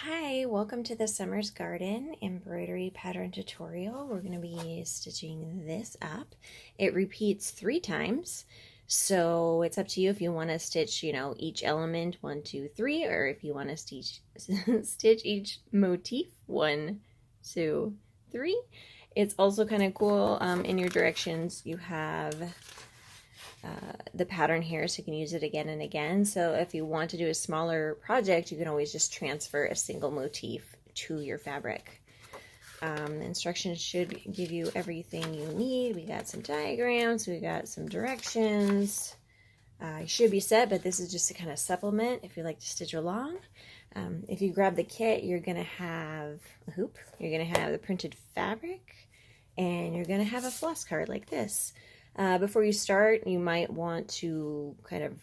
Hi, welcome to the Summer's Garden embroidery pattern tutorial. We're going to be stitching this up. It repeats 3 times, so it's up to you if you want to stitch, each element 1, 2, 3, or if you want to stitch each motif 1, 2, 3. It's also kind of cool. In your directions, you have the pattern here, so you can use it again and again. So if you want to do a smaller project, you can always just transfer a single motif to your fabric. The instructions should give you everything you need. We got some diagrams, we got some directions. You should be set, but this is just to kind of supplement if you like to stitch along. If you grab the kit, you're going to have a hoop, you're going to have the printed fabric, and you're going to have a floss card like this. Before you start, you might want to kind of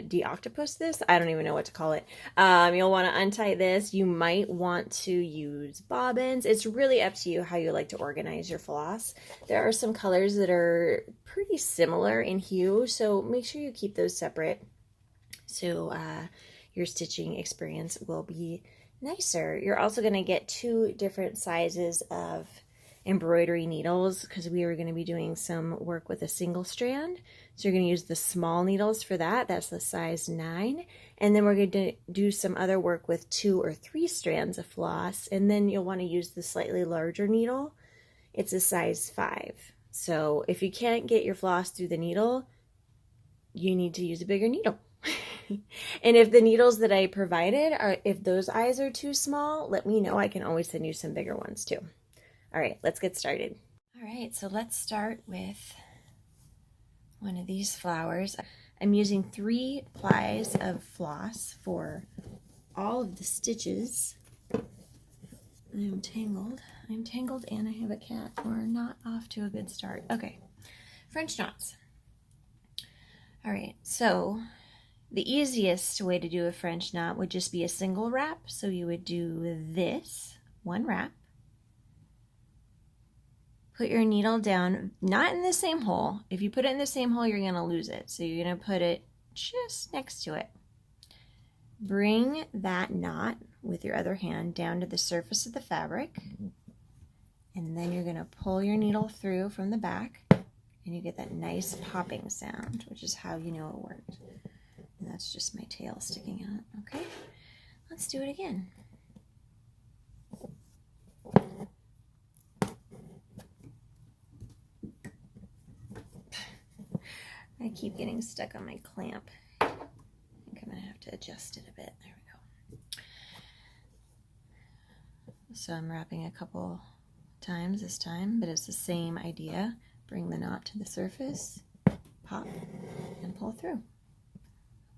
de-octopus this. I don't even know what to call it. You'll want to untie this. You might want to use bobbins. It's really up to you how you like to organize your floss. There are some colors that are pretty similar in hue, so make sure you keep those separate so your stitching experience will be nicer. You're also going to get 2 different sizes of embroidery needles because we are going to be doing some work with a single strand. So you're going to use the small needles for that. That's the size 9. And then we're going to do some other work with 2 or 3 strands of floss. And then you'll want to use the slightly larger needle. It's a size 5. So if you can't get your floss through the needle, you need to use a bigger needle. And if the needles that I provided if those eyes are too small, let me know. I can always send you some bigger ones too. All right, let's get started. All right, so let's start with one of these flowers. I'm using 3 plies of floss for all of the stitches. I'm tangled and I have a cat. We're not off to a good start. Okay, French knots. All right, so the easiest way to do a French knot would just be a single wrap. So you would do this, 1 wrap. Put your needle down, not in the same hole. If you put it in the same hole, you're going to lose it. So you're going to put it just next to it. Bring that knot with your other hand down to the surface of the fabric. And then you're going to pull your needle through from the back. And you get that nice popping sound, which is how you know it worked. And that's just my tail sticking out. Okay, let's do it again. I keep getting stuck on my clamp. I think I'm going to have to adjust it a bit. There we go. So I'm wrapping a couple times this time, but it's the same idea. Bring the knot to the surface, pop, and pull through.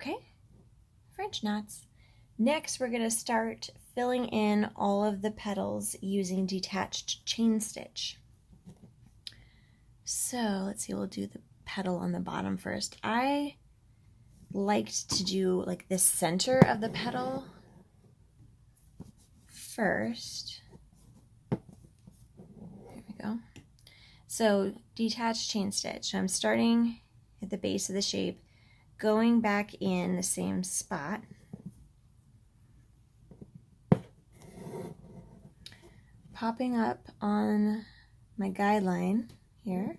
Okay, French knots. Next, we're going to start filling in all of the petals using detached chain stitch. So let's see, we'll do the petal on the bottom first. I liked to do like the center of the petal first. There we go. So detached chain stitch. So I'm starting at the base of the shape, going back in the same spot. Popping up on my guideline here.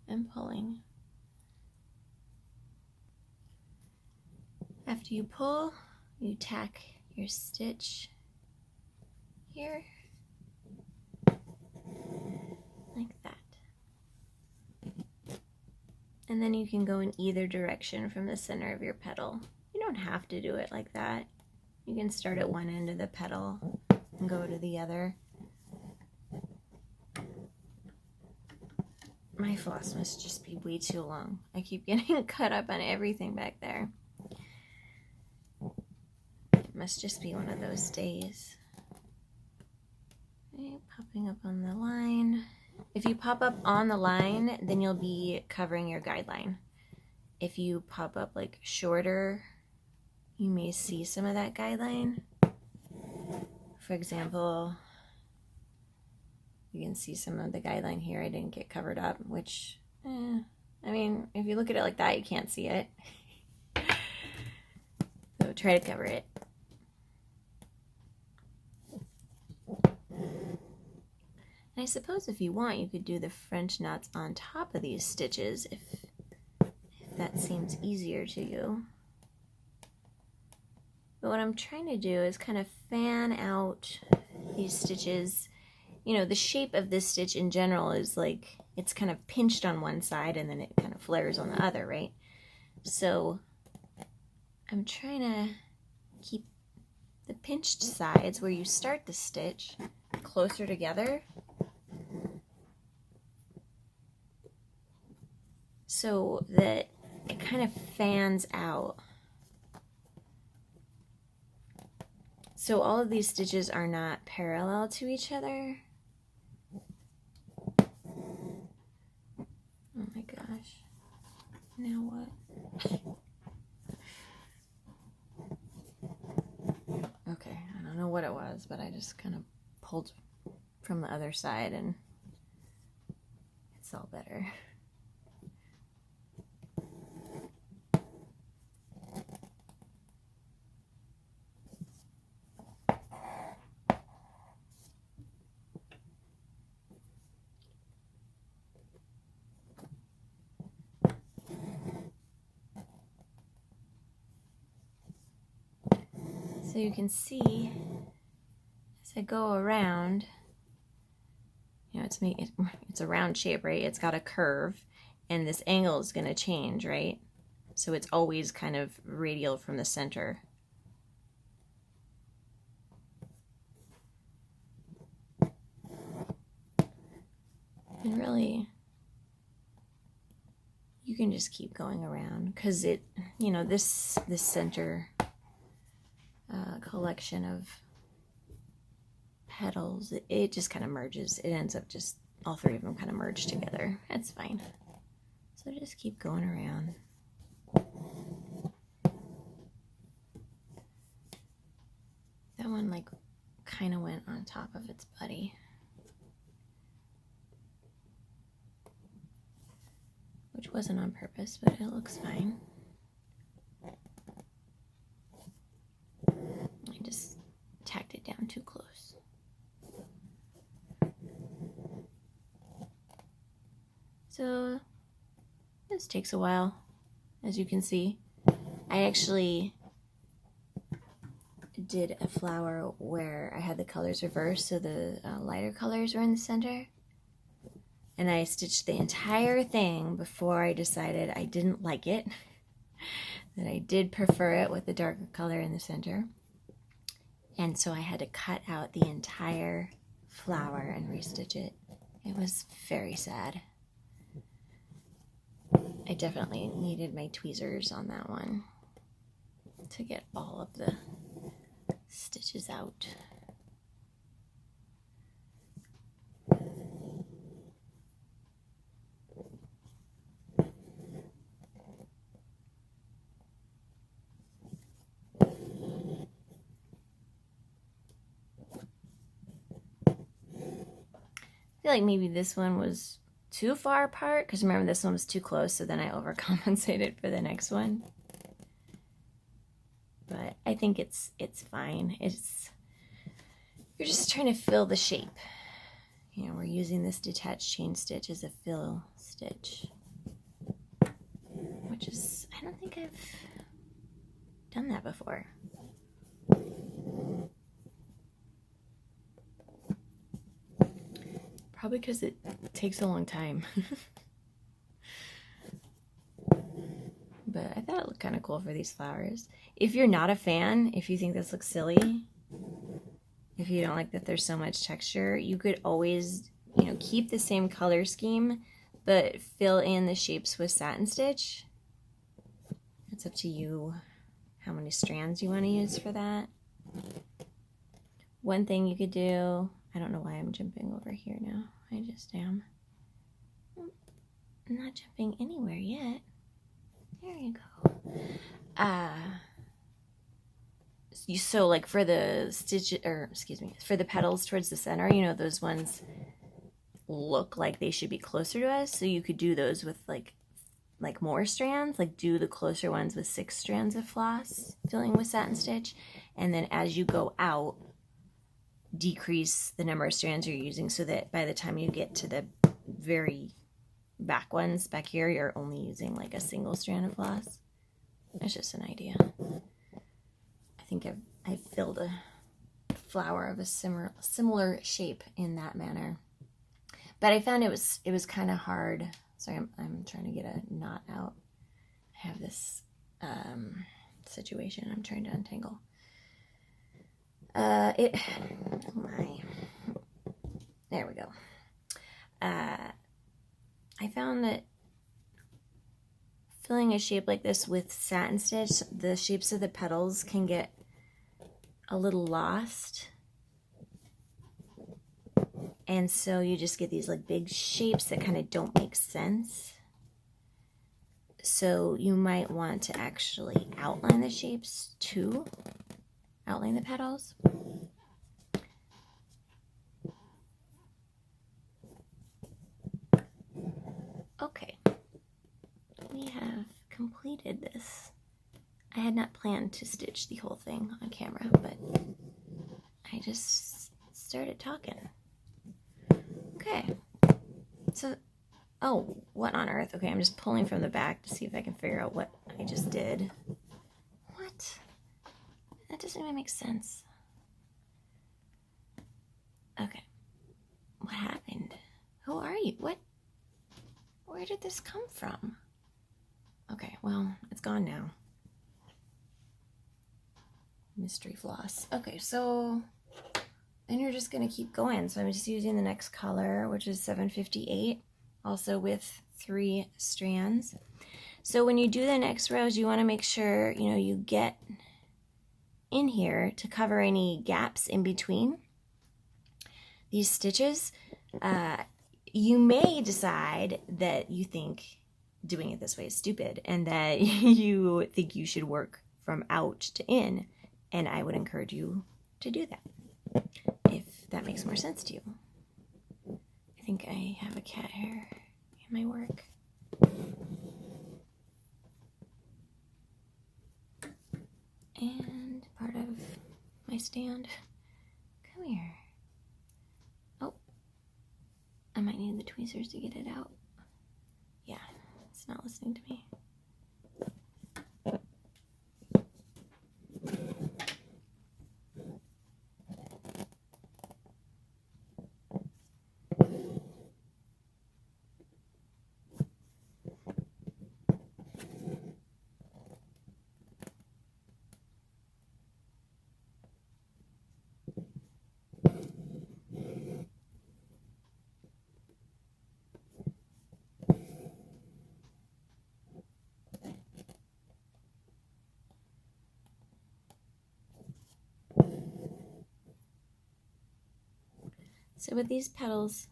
And pulling. After you pull, you tack your stitch here, like that. And then you can go in either direction from the center of your petal. You don't have to do it like that. You can start at one end of the petal and go to the other. My floss must just be way too long. I keep getting cut up on everything back there. It must just be one of those days. Okay, popping up on the line. If you pop up on the line, then you'll be covering your guideline. If you pop up like shorter, you may see some of that guideline. For example, you can see some of the guideline here. I didn't get covered up, which, I mean, if you look at it like that, you can't see it. try to cover it. And I suppose if you want, you could do the French knots on top of these stitches if that seems easier to you. But what I'm trying to do is kind of fan out these stitches. You know, the shape of this stitch in general is like, it's kind of pinched on one side and then it kind of flares on the other, right? So I'm trying to keep the pinched sides where you start the stitch closer together, so that it kind of fans out. So all of these stitches are not parallel to each other. Oh my gosh. Now what? Okay, I don't know what it was, but I just kind of pulled from the other side and it's all better. So you can see as I go around, you know, it's a round shape, right? It's got a curve and this angle is going to change, right? So it's always kind of radial from the center. And really, you can just keep going around because it, you know, this center collection of petals, it just kind of merges. It ends up just, all three of them kind of merge together. That's fine. So just keep going around. That one like kind of went on top of its buddy. Which wasn't on purpose, but it looks fine. I just tacked it down too close. So this takes a while, as you can see. I actually did a flower where I had the colors reversed, so the lighter colors were in the center. And I stitched the entire thing before I decided I didn't like it, that I did prefer it with the darker color in the center. And so I had to cut out the entire flower and restitch it. It was very sad. I definitely needed my tweezers on that one to get all of the stitches out. I feel like maybe this one was too far apart, because remember this one was too close, so then I overcompensated for the next one. But I think it's fine. You're just trying to fill the shape. You know, we're using this detached chain stitch as a fill stitch, which is, I don't think I've done that before. Probably because it takes a long time. But I thought it looked kind of cool for these flowers. If you're not a fan, if you think this looks silly, if you don't like that there's so much texture, you could always, you know, keep the same color scheme, but fill in the shapes with satin stitch. It's up to you how many strands you want to use for that. One thing you could do, I don't know why I'm jumping over here now. I just am. I'm not jumping anywhere yet. There you go. So like for the stitch, or excuse me, for the petals towards the center, you know, those ones look like they should be closer to us. So you could do those with like like more strands, like do the closer ones with 6 strands of floss, filling with satin stitch, and then as you go out, decrease the number of strands you're using so that by the time you get to the very back ones back here, you're only using like a single strand of floss. It's just an idea. I think I've filled a flower of a similar shape in that manner, but I found it was kind of hard. Sorry, I'm trying to get a knot out. I have this situation I'm trying to untangle. Oh my, there we go. I found that filling a shape like this with satin stitch, the shapes of the petals can get a little lost. And so you just get these like big shapes that kind of don't make sense. So you might want to actually outline the shapes too. Outline the petals. Okay, we have completed this. I had not planned to stitch the whole thing on camera, but I just started talking. Okay, so, oh, what on earth? Okay, I'm just pulling from the back to see if I can figure out what I just did. What? That doesn't even make sense. Okay, what happened? Who are you? What? Where did this come from? Okay, well, it's gone now. Mystery floss. Okay, so then you're just gonna keep going. So I'm just using the next color, which is 758, also with 3 strands. So when you do the next rows, you want to make sure you get in here to cover any gaps in between these stitches. You may decide that you think doing it this way is stupid and that you think you should work from out to in, and I would encourage you to do that if that makes more sense to you. I think I have a cat hair in my work. And part of my stand. Come here. Oh, I might need the tweezers to get it out. Yeah, it's not listening to me. So with these petals,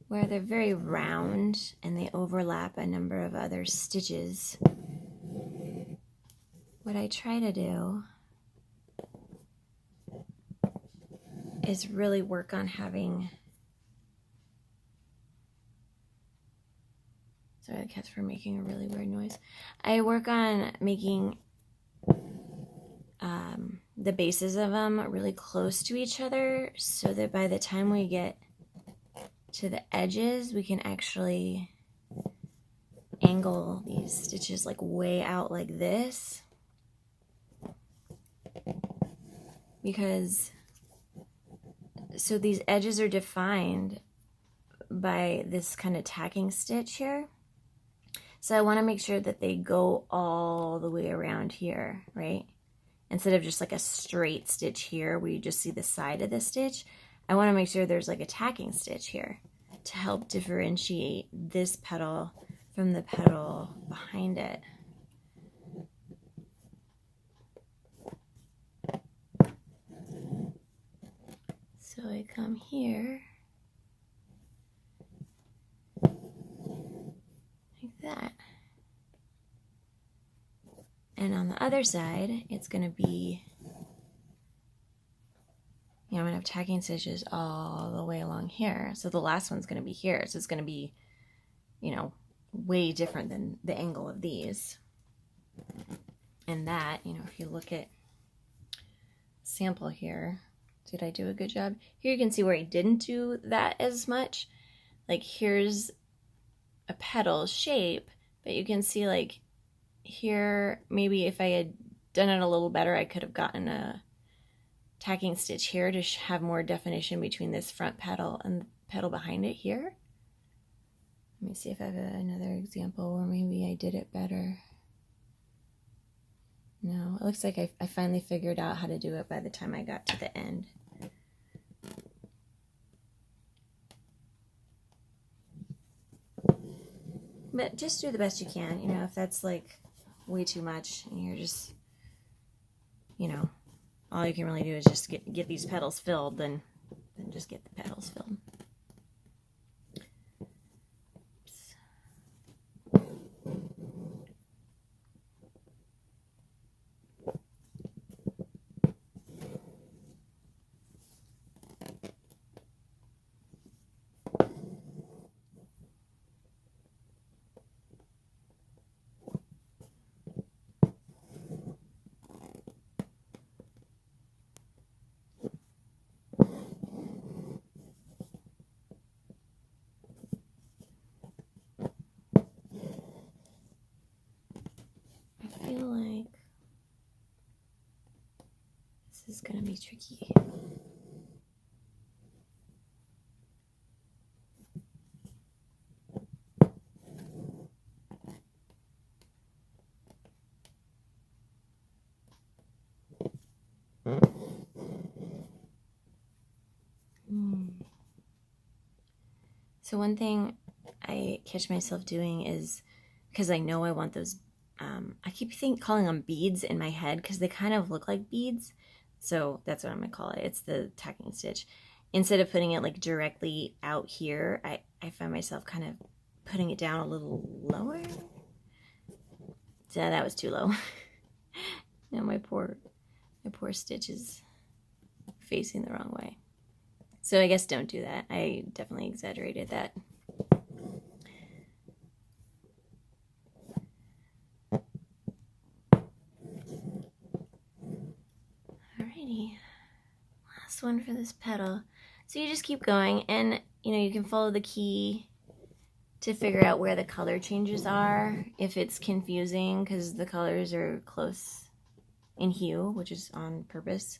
where they're very round and they overlap a number of other stitches, what I try to do is really work on having, sorry, the cats were making a really weird noise. I work on making the bases of them really close to each other so that by the time we get to the edges, we can actually angle these stitches like way out like this, because so these edges are defined by this kind of tacking stitch here. So I want to make sure that they go all the way around here, right? Instead of just like a straight stitch here where you just see the side of the stitch, I want to make sure there's like a tacking stitch here to help differentiate this petal from the petal behind it. So I come here like that. And on the other side, it's going to be, I'm going to have tacking stitches all the way along here. So the last one's going to be here. So it's going to be, way different than the angle of these. And that, you know, if you look at sample here, did I do a good job? Here you can see where I didn't do that as much. Like here's a petal shape, but you can see like here, maybe if I had done it a little better, I could have gotten a tacking stitch here to have more definition between this front petal and the petal behind it here. Let me see if I have another example where maybe I did it better. No, it looks like I finally figured out how to do it by the time I got to the end. But just do the best you can, you know, if that's like way too much and you're just, you know, all you can really do is just get these petals filled, then just get the petals filled. I feel like this is going to be tricky. So one thing I catch myself doing is, because I know I want those, I keep calling them beads in my head because they kind of look like beads. So that's what I'm going to call it. It's the tacking stitch. Instead of putting it like directly out here, I find myself kind of putting it down a little lower. So that was too low. Now my poor stitch is facing the wrong way. So I guess don't do that. I definitely exaggerated that. Alrighty. Last one for this petal. So you just keep going, and you know, you can follow the key to figure out where the color changes are if it's confusing because the colors are close in hue, which is on purpose.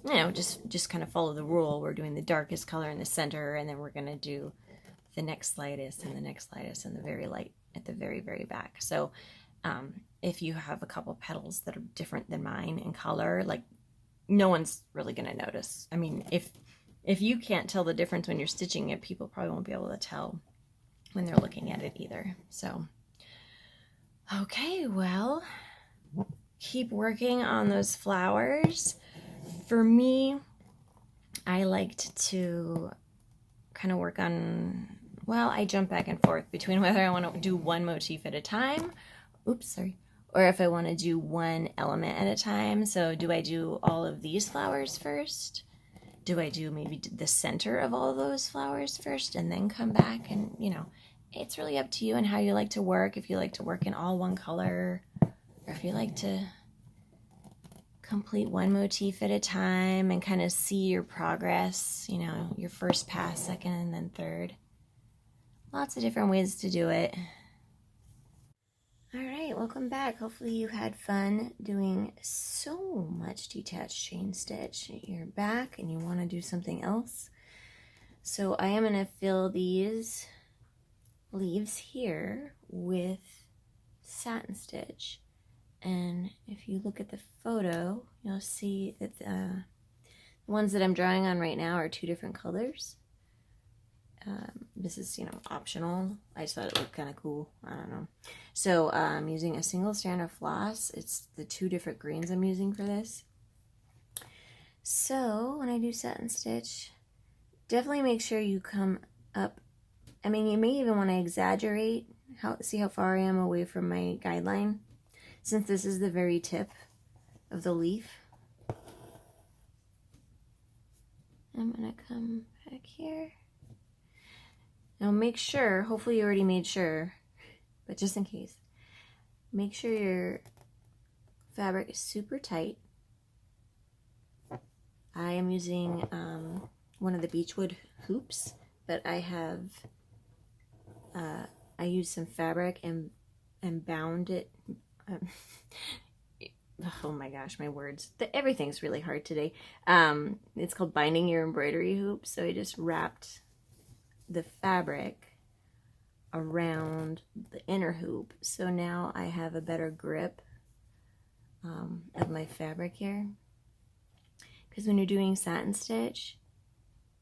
You know, just kind of follow the rule. We're doing the darkest color in the center, and then we're going to do the next lightest and the next lightest and the very light at the very, very back. So if you have a couple petals that are different than mine in color, like no one's really going to notice. I mean, if you can't tell the difference when you're stitching it, people probably won't be able to tell when they're looking at it either. So, okay, well, keep working on those flowers. For me, I liked to kind of work on, well, I jump back and forth between whether I want to do one motif at a time, or if I want to do one element at a time. So do I do all of these flowers first? Do I do maybe the center of all of those flowers first and then come back? And, you know, it's really up to you and how you like to work. If you like to work in all one color, or if you like to complete one motif at a time and kind of see your progress, you know, your first pass, second, and then third. Lots of different ways to do it. All right, welcome back. Hopefully you had fun doing so much detached chain stitch. You're back and you want to do something else. So I am going to fill these leaves here with satin stitch. And if you look at the photo, you'll see that the ones that I'm drawing on right now are two different colors. This is, you know, optional. I just thought it looked kind of cool. I don't know. So I'm using a single strand of floss. It's the two different greens I'm using for this. So when I do satin stitch, definitely make sure you come up. I mean, you may even want to exaggerate. See how far I am away from my guideline, since this is the very tip of the leaf. I'm going to come back here. Now make sure, hopefully you already made sure, but just in case, make sure your fabric is super tight. I am using one of the beechwood hoops, but I have, I used some fabric and bound it. Oh my gosh, my words. Everything's really hard today. It's called binding your embroidery hoop. So I just wrapped the fabric around the inner hoop. So now I have a better grip of my fabric here. Because when you're doing satin stitch,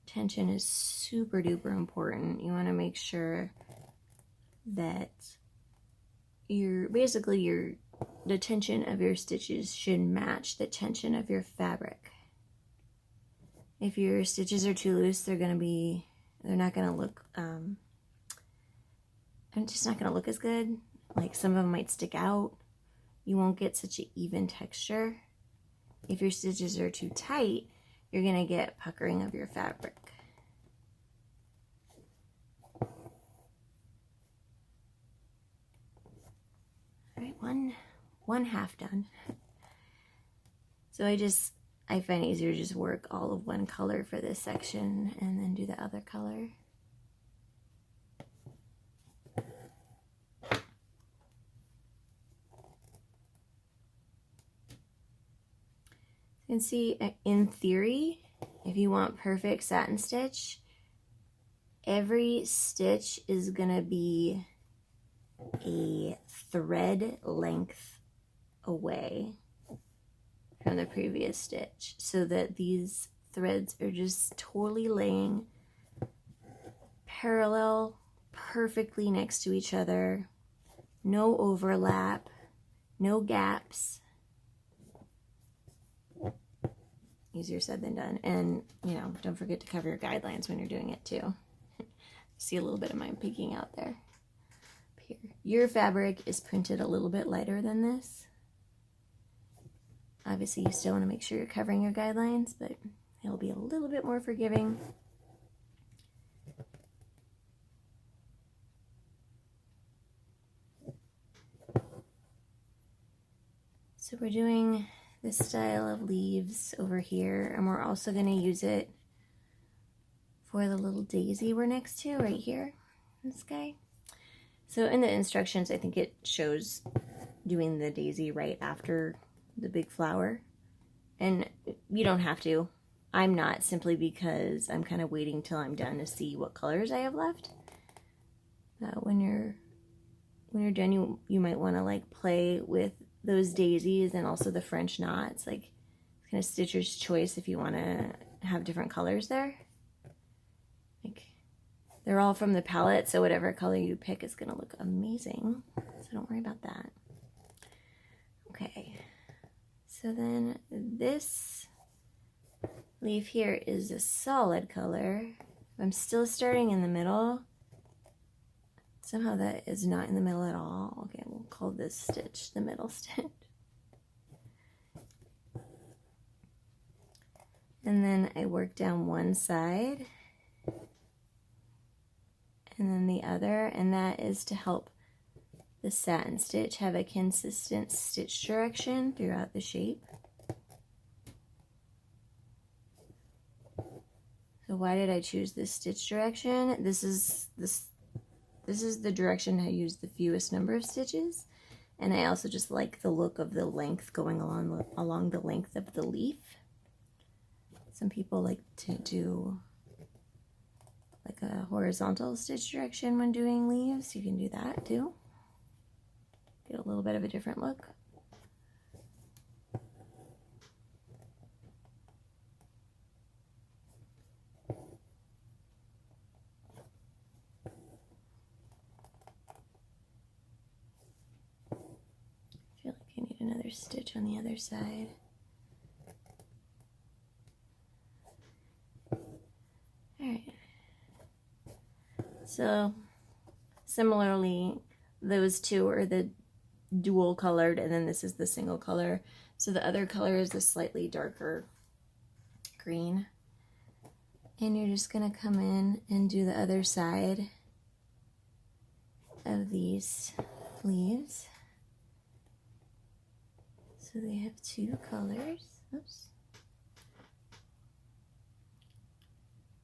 tension is super duper important. You want to make sure that the tension of your stitches should match the tension of your fabric. If your stitches are too loose, they're not gonna look, just not gonna look as good. Like some of them might stick out. You won't get such an even texture. If your stitches are too tight, you're gonna get puckering of your fabric. All right, one half done. So I find it easier to just work all of one color for this section and then do the other color. You can see, in theory, if you want perfect satin stitch, every stitch is gonna be a thread length away from the previous stitch, so that these threads are just totally laying parallel, perfectly next to each other, no overlap, no gaps. Easier said than done. And, you know, don't forget to cover your guidelines when you're doing it too. See a little bit of mine peeking out there. Here. Your fabric is printed a little bit lighter than this. Obviously, you still want to make sure you're covering your guidelines, but it'll be a little bit more forgiving. So we're doing this style of leaves over here, and we're also going to use it for the little daisy we're next to right here, this guy. So in the instructions, I think it shows doing the daisy right after the big flower, and you don't have to. I'm not, simply because I'm kind of waiting till I'm done to see what colors I have left. When you're done, you might want to like play with those daisies and also the French knots, like kind of stitcher's choice if you want to have different colors there. Like, they're all from the palette, so whatever color you pick is going to look amazing, so don't worry about that. Okay, so then this leaf here is a solid color. I'm still starting in the middle. Somehow that is not in the middle at all. Okay, we'll call this stitch the middle stitch. And then I work down one side and then the other, and that is to help the satin stitch have a consistent stitch direction throughout the shape. So why did I choose this stitch direction? This is the direction I use the fewest number of stitches, and I also just like the look of the length going along the length of the leaf. Some people like to do like a horizontal stitch direction when doing leaves. You can do that too. Get a little bit of a different look. I feel like I need another stitch on the other side. Alright. So, similarly, those two are the dual colored, and then this is the single color. So the other color is the slightly darker green. And you're just going to come in and do the other side of these leaves. So they have two colors. Oops.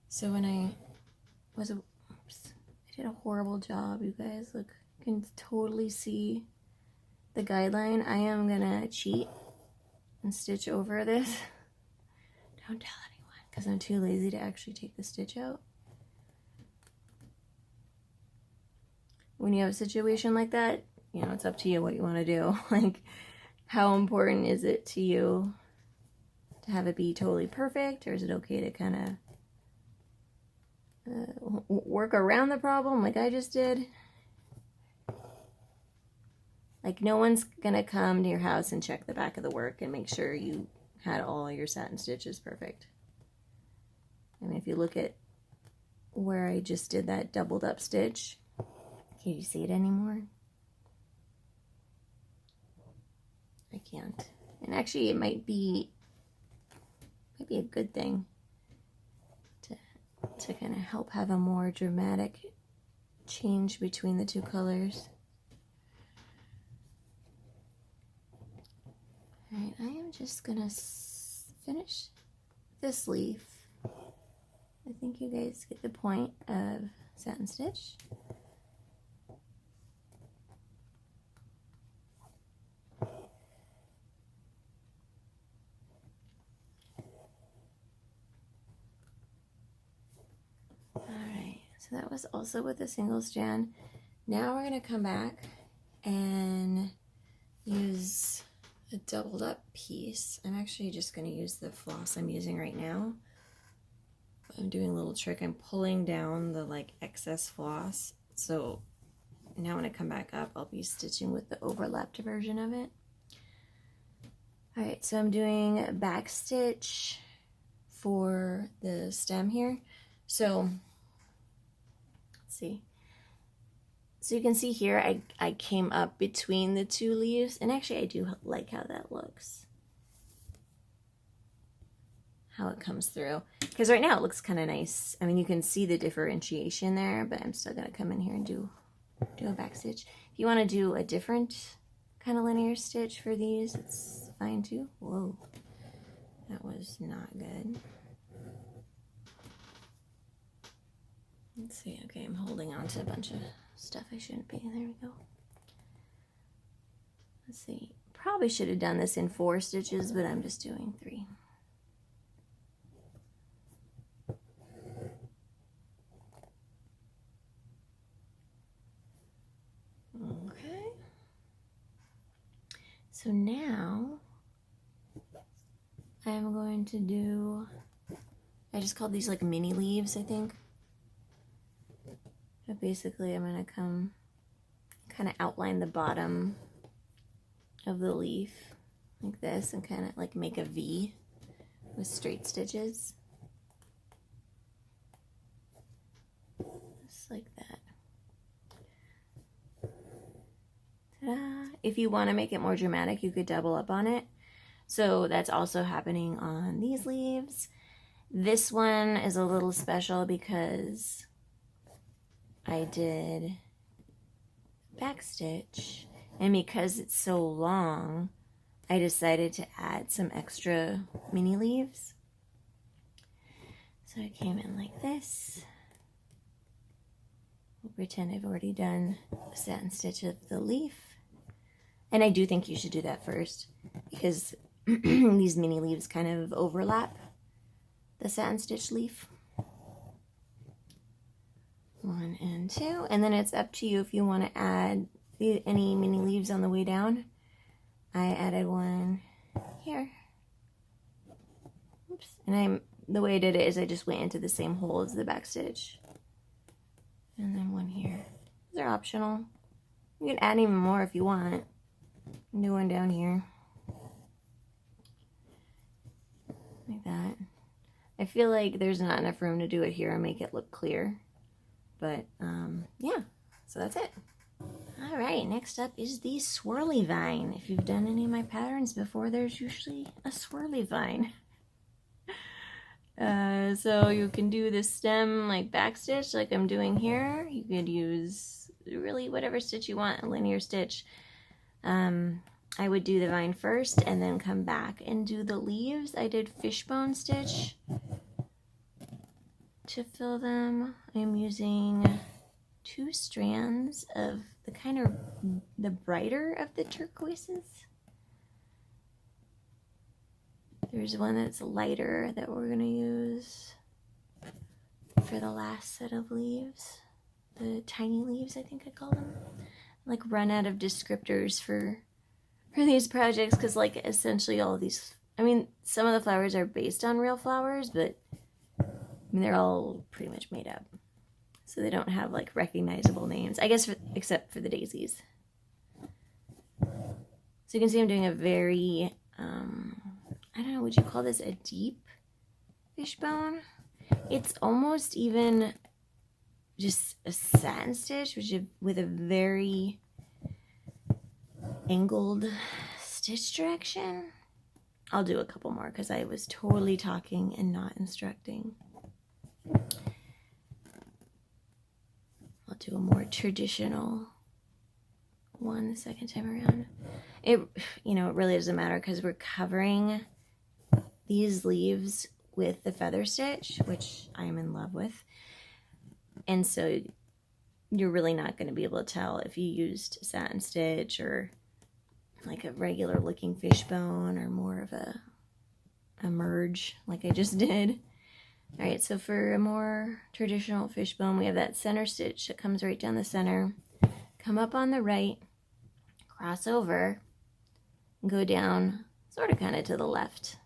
So when I did a horrible job, you guys. Look, you can totally see the guideline. I am gonna cheat and stitch over this. Don't tell anyone, because I'm too lazy to actually take the stitch out. When you have a situation like that, you know, it's up to you what you want to do. Like, how important is it to you to have it be totally perfect, or is it okay to kind of work around the problem like I just did? Like, no one's gonna come to your house and check the back of the work and make sure you had all your satin stitches perfect. I mean, if you look at where I just did that doubled up stitch, can you see it anymore? I can't. And actually, it might be a good thing to kind of help have a more dramatic change between the two colors. Alright, I am just gonna finish this leaf. I think you guys get the point of satin stitch. Alright, so that was also with a single strand. Now we're gonna come back and use a doubled up piece. I'm actually just going to use the floss I'm using right now. I'm doing a little trick. I'm pulling down the like excess floss. So now when I come back up, I'll be stitching with the overlapped version of it. Alright, so I'm doing a back stitch for the stem here. So let's see. So you can see here, I came up between the two leaves, and actually I do like how that looks. How it comes through. Because right now it looks kind of nice. I mean, you can see the differentiation there, but I'm still gonna come in here and do a back stitch. If you wanna do a different kind of linear stitch for these, it's fine too. Whoa, that was not good. Let's see, okay, I'm holding on to a bunch of stuff I shouldn't be. There we go. Let's see, probably should have done this in 4 stitches, but I'm just doing 3. Okay. So now I'm going to do, I just called these like mini leaves, I think. But basically I'm going to come kind of outline the bottom of the leaf like this and kind of like make a V with straight stitches. Just like that. Ta-da! If you want to make it more dramatic, you could double up on it. So that's also happening on these leaves. This one is a little special because I did back stitch, and because it's so long, I decided to add some extra mini leaves. So I came in like this. We'll pretend I've already done a satin stitch of the leaf. And I do think you should do that first, because these mini leaves kind of overlap the satin stitch leaf. 1 and 2, and then it's up to you if you want to add any mini leaves on the way down. I added one here. Oops. And the way I did it is I just went into the same hole as the back stitch. And then one here. These are optional. You can add even more if you want. Do one down here. Like that. I feel like there's not enough room to do it here and make it look clear. But, yeah, so that's it. All right, next up is the swirly vine. If you've done any of my patterns before, there's usually a swirly vine. So you can do the stem like back stitch like I'm doing here. You could use really whatever stitch you want, a linear stitch. I would do the vine first and then come back and do the leaves. I did fishbone stitch to fill them. I'm using 2 strands of the kind of the brighter of the turquoises. There's one that's lighter that we're going to use for the last set of leaves. The tiny leaves, I think I call them. Like run out of descriptors for these projects, because like essentially all of these, I mean, some of the flowers are based on real flowers, but I mean they're all pretty much made up, so they don't have like recognizable names, I guess, except for the daisies. So you can see I'm doing a very I don't know, would you call this a deep fishbone? It's almost even just a satin stitch, which is with a very angled stitch direction. I'll do a couple more because I was totally talking and not instructing. I'll do a more traditional one the second time around. It, you know, it really doesn't matter because we're covering these leaves with the feather stitch, which I'm in love with. And so you're really not going to be able to tell if you used satin stitch or like a regular looking fishbone or more of a merge like I just did. All right, so for a more traditional fishbone, we have that center stitch that comes right down the center, come up on the right, cross over, and go down sort of kind of to the left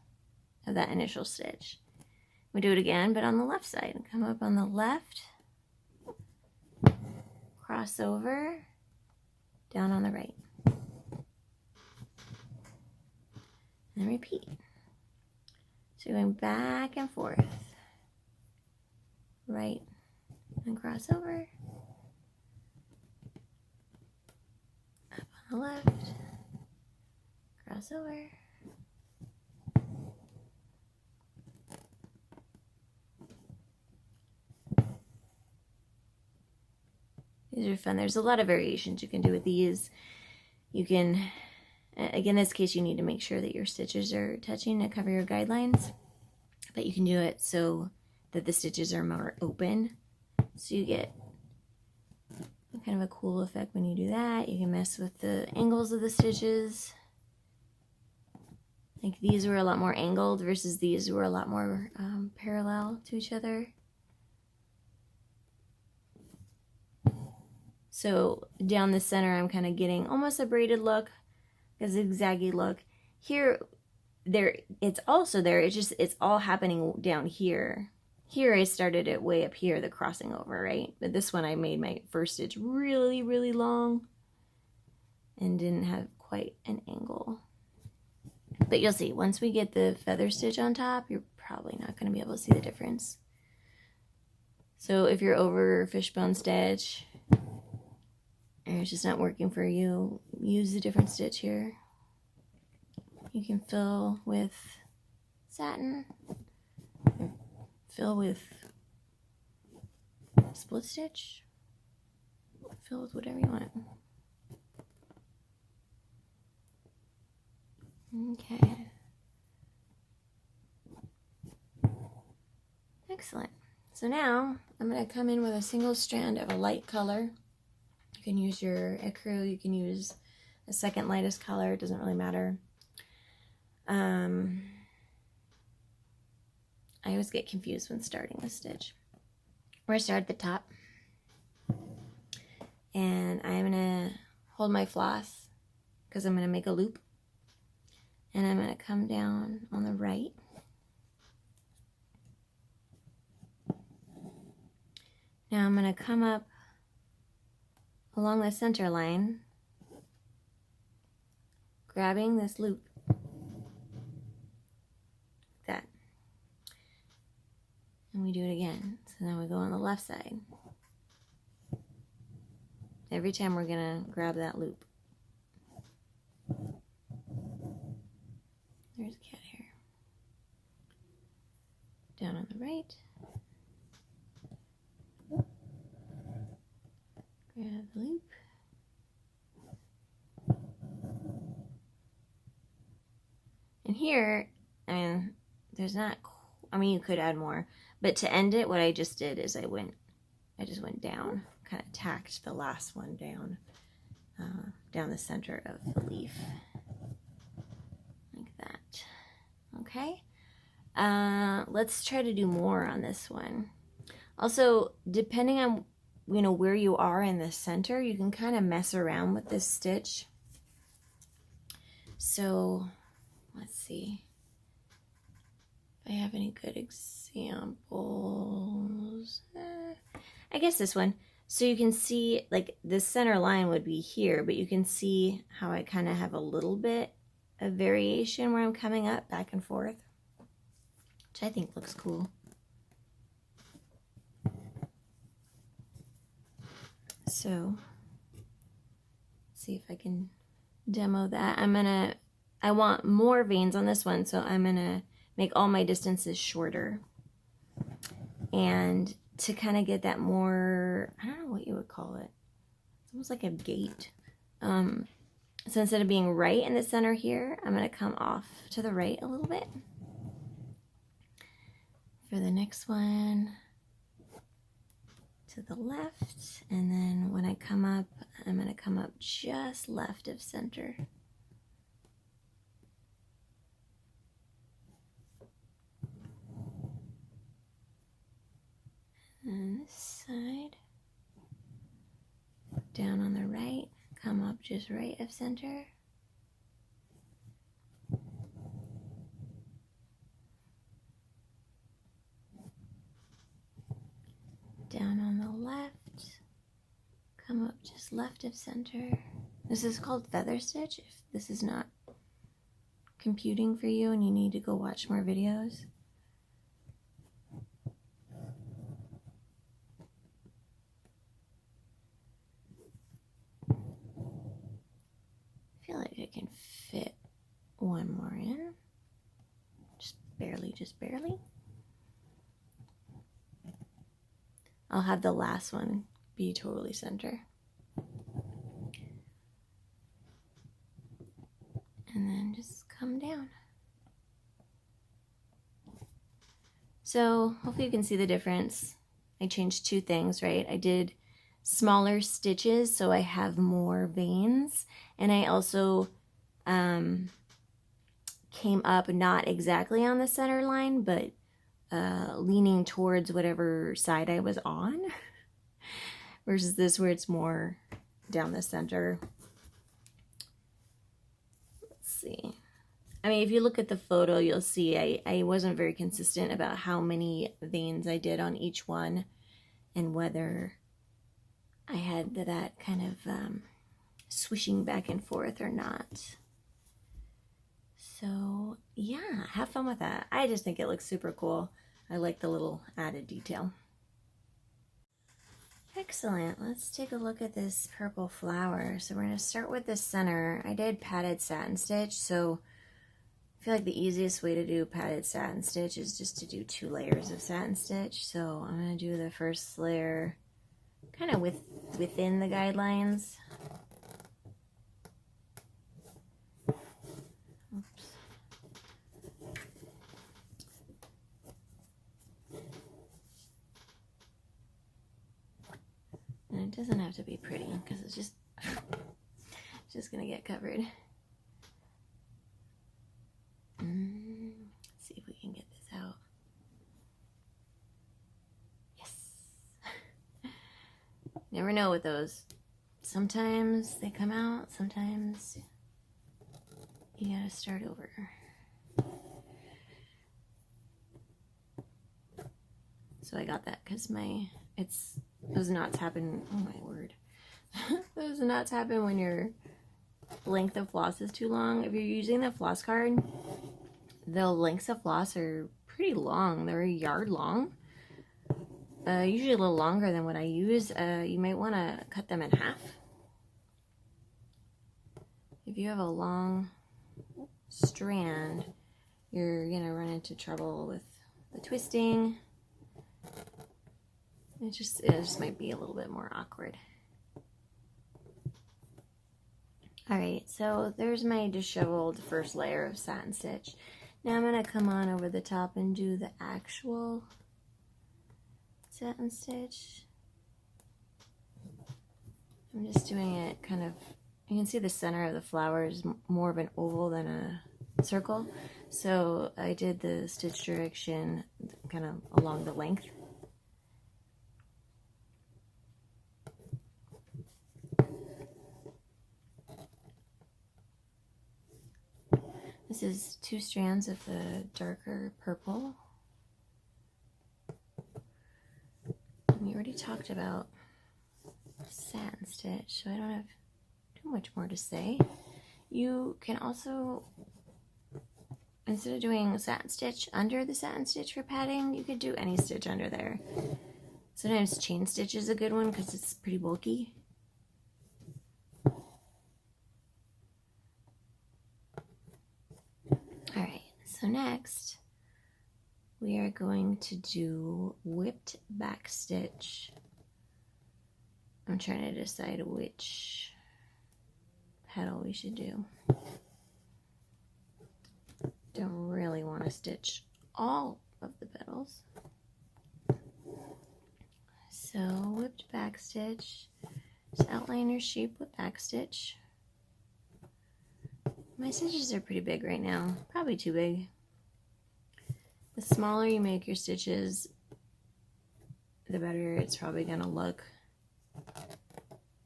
of that initial stitch. We do it again, but on the left side. Come up on the left, cross over, down on the right. And repeat. So going back and forth. Right and cross over. Up on the left. Cross over. These are fun. There's a lot of variations you can do with these. You can, again, in this case, you need to make sure that your stitches are touching to cover your guidelines. But you can do it so that the stitches are more open. So you get kind of a cool effect when you do that. You can mess with the angles of the stitches. Like these were a lot more angled versus these were a lot more parallel to each other. So down the center, I'm kind of getting almost a braided look, a zigzaggy look. Here, there, it's also there. It's just, it's all happening down here. Here, I started it way up here, the crossing over, right? But this one, I made my first stitch really, really long and didn't have quite an angle. But you'll see, once we get the feather stitch on top, you're probably not going to be able to see the difference. So if you're over fishbone stitch, and it's just not working for you, use a different stitch here. You can fill with satin, or fill with split stitch, fill with whatever you want. Okay. Excellent. So now I'm going to come in with a single strand of a light color. You can use your ecru, you can use a second lightest color, it doesn't really matter. I always get confused when starting a stitch. We're going to start at the top. And I'm going to hold my floss because I'm going to make a loop. And I'm going to come down on the right. Now I'm going to come up along the center line, grabbing this loop, like that. And we do it again. So then we go on the left side. Every time we're going to grab that loop. There's a cat hair. Down on the right. Grab the loop. And here, I mean, there's not, I mean, you could add more, but to end it, what I just did is I just went down, kind of tacked the last one down, down the center of the leaf, like that. Okay, let's try to do more on this one. Also, depending on, you know, where you are in the center, you can kind of mess around with this stitch. So let's see if I have any good examples. I guess this one. So you can see, like, the center line would be here, but you can see how I kind of have a little bit of variation where I'm coming up back and forth, which I think looks cool. So let's see if I can demo that. I want more veins on this one, so I'm gonna make all my distances shorter. And to kind of get that more, I don't know what you would call it. It's almost like a gate. So instead of being right in the center here, I'm gonna come off to the right a little bit. For the next one, to the left, and then when I come up, I'm gonna come up just left of center. And this side, down on the right, come up just right of center. Down on the left, come up just left of center. This is called feather stitch, if this is not computing for you and you need to go watch more videos. I feel like I can fit one more in. Just barely. I'll have the last one be totally center. And then just come down. So hopefully you can see the difference. I changed two things, right? I did smaller stitches so I have more veins, and I also came up not exactly on the center line, but leaning towards whatever side I was on, versus this where it's more down the center. Let's see. I mean, if you look at the photo, you'll see I wasn't very consistent about how many veins I did on each one and whether I had that kind of swishing back and forth or not. So yeah, have fun with that. I just think it looks super cool. I like the little added detail. Excellent. Let's take a look at this purple flower. So we're going to start with the center. I did padded satin stitch, so I feel like the easiest way to do padded satin stitch is just to do 2 layers of satin stitch. So I'm going to do the first layer kind of within the guidelines. Oops. And it doesn't have to be pretty because it's just gonna get covered. Let's see if we can get this out. Yes. Never know with those. Sometimes they come out, sometimes you gotta start over. So I got that because those knots happen, oh my word. Those knots happen when your length of floss is too long. If you're using the floss card, the lengths of floss are pretty long. They're a yard long. Usually a little longer than what I use. You might want to cut them in half. If you have a long strand, you're gonna run into trouble with the twisting. It just might be a little bit more awkward. Alright, so there's my disheveled first layer of satin stitch. Now I'm going to come on over the top and do the actual satin stitch. I'm just doing it kind of, you can see the center of the flower is more of an oval than a circle. So I did the stitch direction kind of along the length. This is 2 strands of the darker purple. And we already talked about satin stitch, so I don't have too much more to say. You can also, instead of doing satin stitch under the satin stitch for padding, you could do any stitch under there. Sometimes chain stitch is a good one because it's pretty bulky. Alright, so next we are going to do whipped back stitch. I'm trying to decide which petal we should do. Don't really want to stitch all of the petals. So whipped back stitch, just outline your shape with back stitch. My stitches are pretty big right now, probably too big. The smaller you make your stitches, the better it's probably going to look.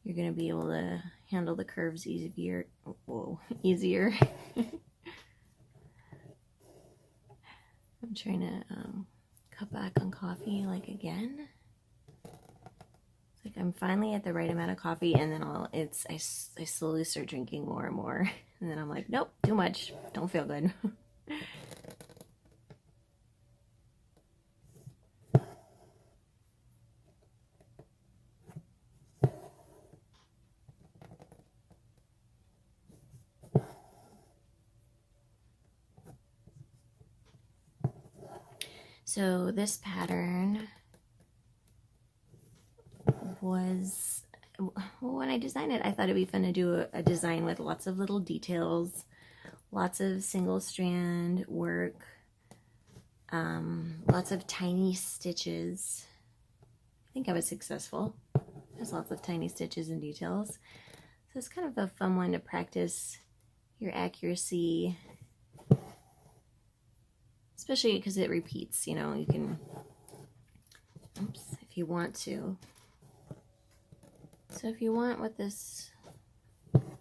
You're going to be able to handle the curves easier. Whoa, easier. I'm trying to cut back on coffee like again. It's like I'm finally at the right amount of coffee, and then I slowly start drinking more and more, and then I'm like, nope, too much. Don't feel good. So this pattern was, when I designed it, I thought it'd be fun to do a design with lots of little details, lots of single strand work, lots of tiny stitches. I think I was successful. There's lots of tiny stitches and details. So it's kind of a fun one to practice your accuracy, especially because it repeats, you know, you can, oops, if you want to. So if you want with this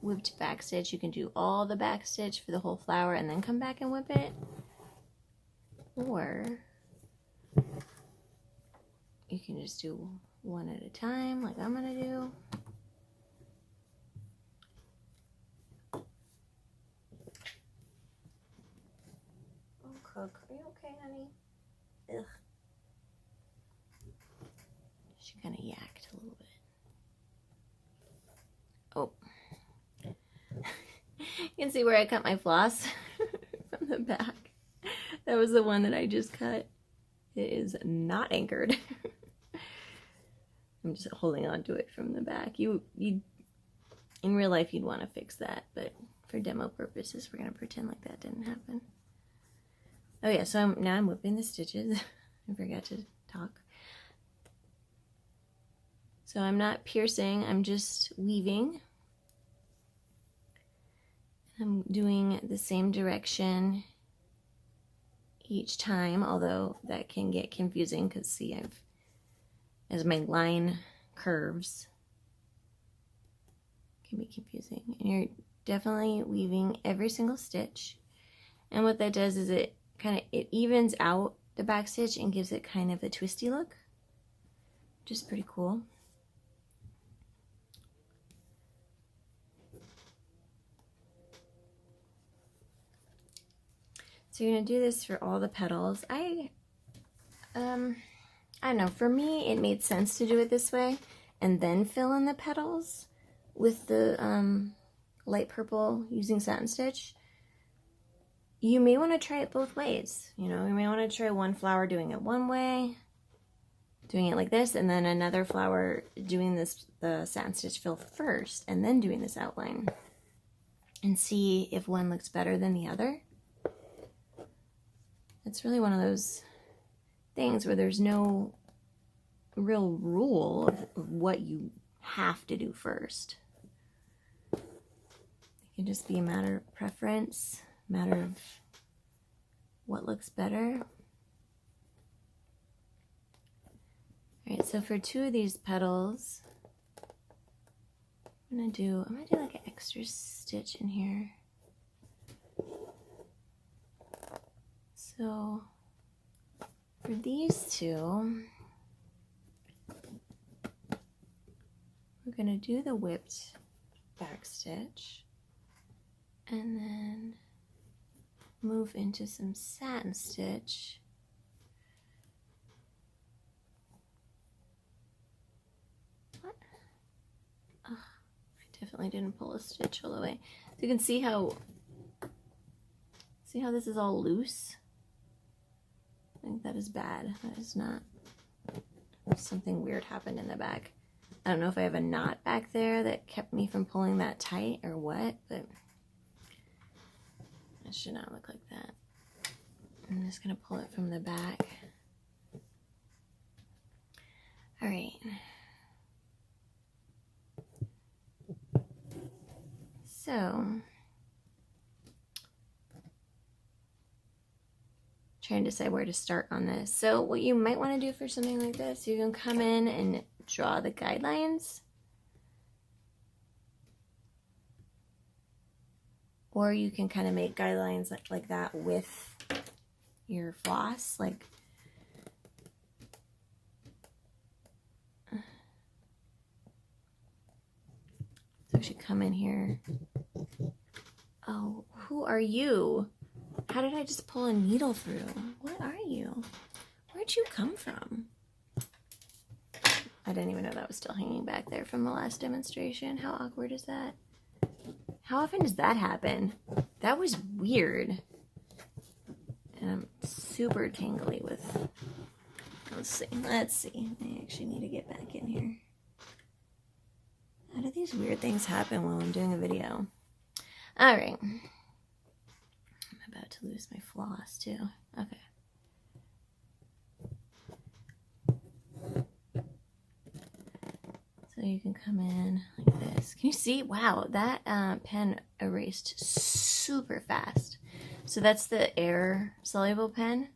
whipped back stitch, you can do all the back stitch for the whole flower and then come back and whip it. Or you can just do one at a time like I'm gonna do. Cook, are you okay, honey? Ugh. She kind of yacked a little bit. Oh. You can see where I cut my floss from the back. That was the one that I just cut. It is not anchored. I'm just holding on to it from the back. You in real life you'd want to fix that, but for demo purposes we're going to pretend like that didn't happen. Oh yeah, so now I'm whipping the stitches. I forgot to talk. So I'm not piercing, I'm just weaving. I'm doing the same direction each time, although that can get confusing because see, as my line curves, it can be confusing. And you're definitely weaving every single stitch. And what that does is it evens out the back stitch and gives it kind of a twisty look, which is pretty cool. So you're gonna do this for all the petals. I don't know, for me it made sense to do it this way and then fill in the petals with the light purple using satin stitch. You may want to try it both ways. You know, you may want to try one flower doing it one way, doing it like this, and then another flower doing the satin stitch fill first, and then doing this outline. and see if one looks better than the other. It's really one of those things where there's no real rule of what you have to do first. It can just be a matter of preference, a matter of what looks better. All right, so for 2 of these petals, I'm gonna do like an extra stitch in here. So for these 2, we're gonna do the whipped back stitch and then move into some satin stitch. What? Oh, I definitely didn't pull a stitch all the way. So you can see how this is all loose. I think that is bad. That is not, something weird happened in the back. I don't know if I have a knot back there that kept me from pulling that tight or what, but it should not look like that. I'm just gonna pull it from the back. All right. So, trying to decide where to start on this. So what you might want to do for something like this, you can come in and draw the guidelines, or you can kind of make guidelines like that with your floss, like so you come in here. Oh, who are you? How did I just pull a needle through? What are you? Where'd you come from? I didn't even know that was still hanging back there from the last demonstration. How awkward is that? How often does that happen? That was weird. And I'm super tangly with... Let's see. I actually need to get back in here. How do these weird things happen while I'm doing a video? All right. I'm about to lose my floss too. Okay. So you can come in like this. Can you see? Wow, that pen erased super fast. So that's the air soluble pen.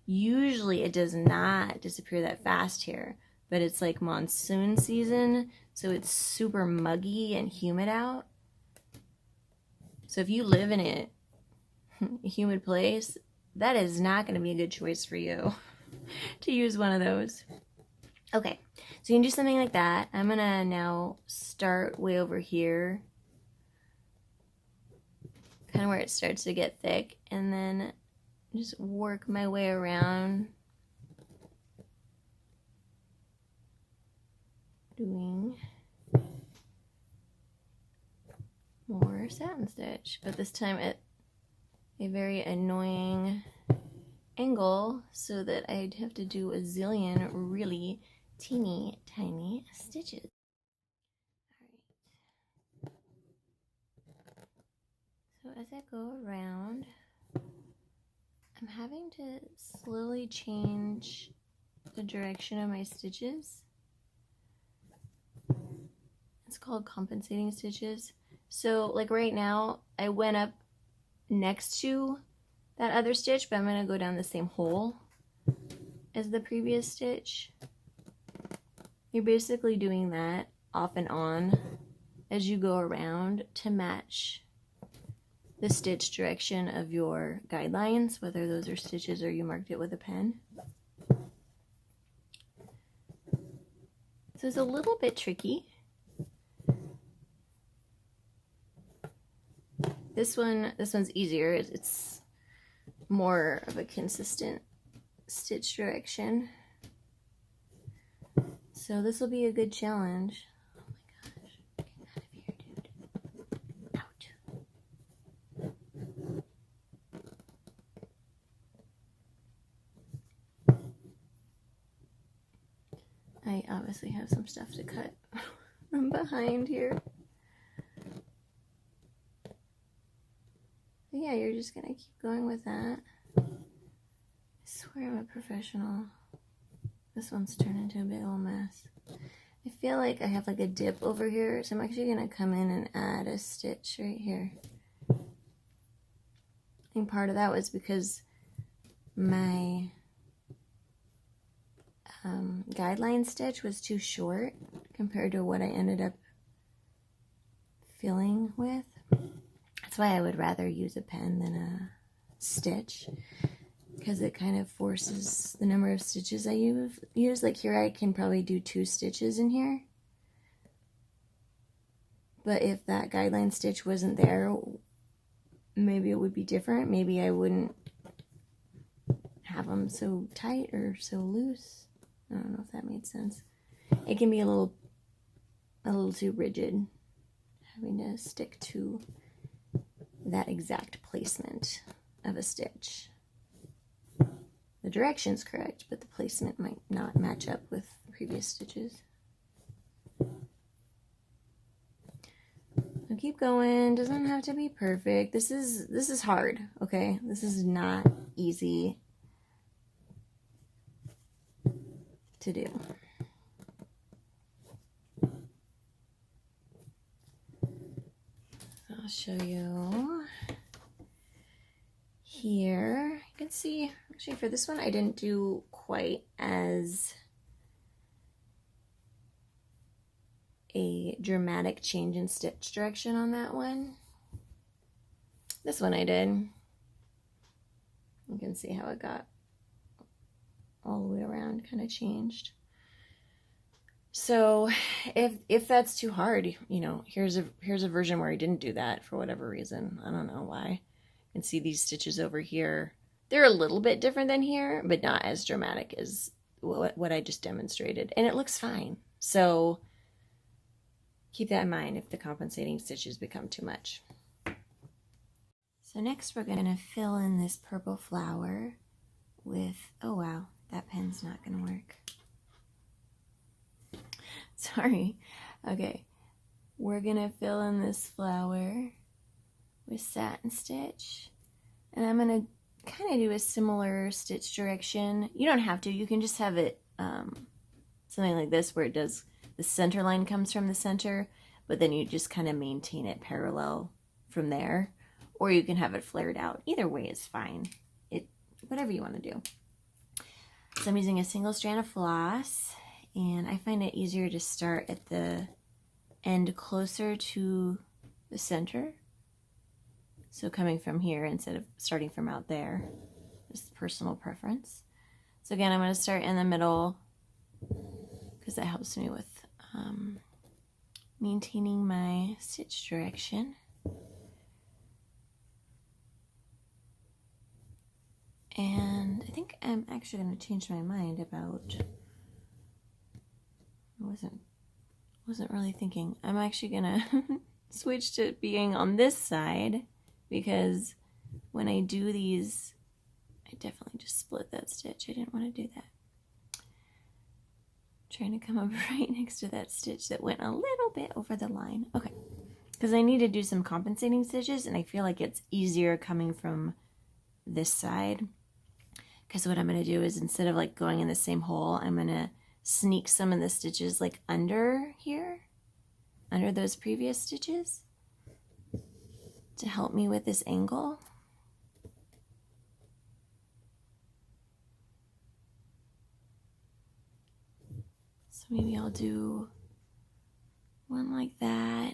Usually it does not disappear that fast here, but it's like monsoon season, so it's super muggy and humid out. So if you live in a humid place, that is not going to be a good choice for you to use one of those. Okay, so you can do something like that. I'm going to now start way over here, kind of where it starts to get thick, and then just work my way around doing more satin stitch, but this time at a very annoying angle so that I'd have to do a zillion really teeny tiny stitches. All right. So as I go around, I'm having to slowly change the direction of my stitches. It's called compensating stitches. So like right now, I went up next to that other stitch, but I'm going to go down the same hole as the previous stitch. You're basically doing that off and on as you go around to match the stitch direction of your guidelines, whether those are stitches or you marked it with a pen. So it's a little bit tricky. This one's easier. It's more of a consistent stitch direction. So this will be a good challenge. Oh my gosh, get out of here, dude. Out. I obviously have some stuff to cut from behind here. But yeah, you're just gonna keep going with that. I swear I'm a professional. This one's turned into a big old mess. I feel like I have like a dip over here, so I'm actually gonna come in and add a stitch right here. I think part of that was because my guideline stitch was too short compared to what I ended up filling with. That's why I would rather use a pen than a stitch, because it kind of forces the number of stitches I use. Like here I can probably do 2 stitches in here, but if that guideline stitch wasn't there, maybe it would be different. Maybe I wouldn't have them so tight or so loose. I don't know if that made sense. It can be a little too rigid, having to stick to that exact placement of a stitch. The direction's correct, but the placement might not match up with previous stitches. So keep going. Doesn't have to be perfect. This is hard, okay? This is not easy to do. I'll show you here. You can see, actually for this one I didn't do quite as a dramatic change in stitch direction on that one. This one I did. You can see how it got all the way around, kind of changed. So if that's too hard, you know, here's a version where I didn't do that for whatever reason. I don't know why. You can see these stitches over here. They're a little bit different than here, but not as dramatic as what I just demonstrated. And it looks fine. So keep that in mind if the compensating stitches become too much. So next we're going to fill in this purple flower with, oh wow, that pen's not going to work. Sorry. Okay. We're going to fill in this flower with satin stitch. And I'm going to kind of do a similar stitch direction. You don't have to. You can just have it something like this where it does, the center line comes from the center, but then you just kind of maintain it parallel from there. Or you can have it flared out. Either way is fine. Whatever you want to do. So I'm using a single strand of floss, and I find it easier to start at the end closer to the center. So coming from here instead of starting from out there. Just personal preference. So again, I'm going to start in the middle because that helps me with maintaining my stitch direction. And I think I'm actually going to change my mind about, I wasn't really thinking. I'm actually going to switch to being on this side, because when I do these, I definitely just split that stitch. I didn't want to do that. Trying to come up right next to that stitch that went a little bit over the line. Okay, because I need to do some compensating stitches, and I feel like it's easier coming from this side. Because what I'm going to do is, instead of like going in the same hole, I'm going to sneak some of the stitches like under here, under those previous stitches, to help me with this angle. So maybe I'll do one like that,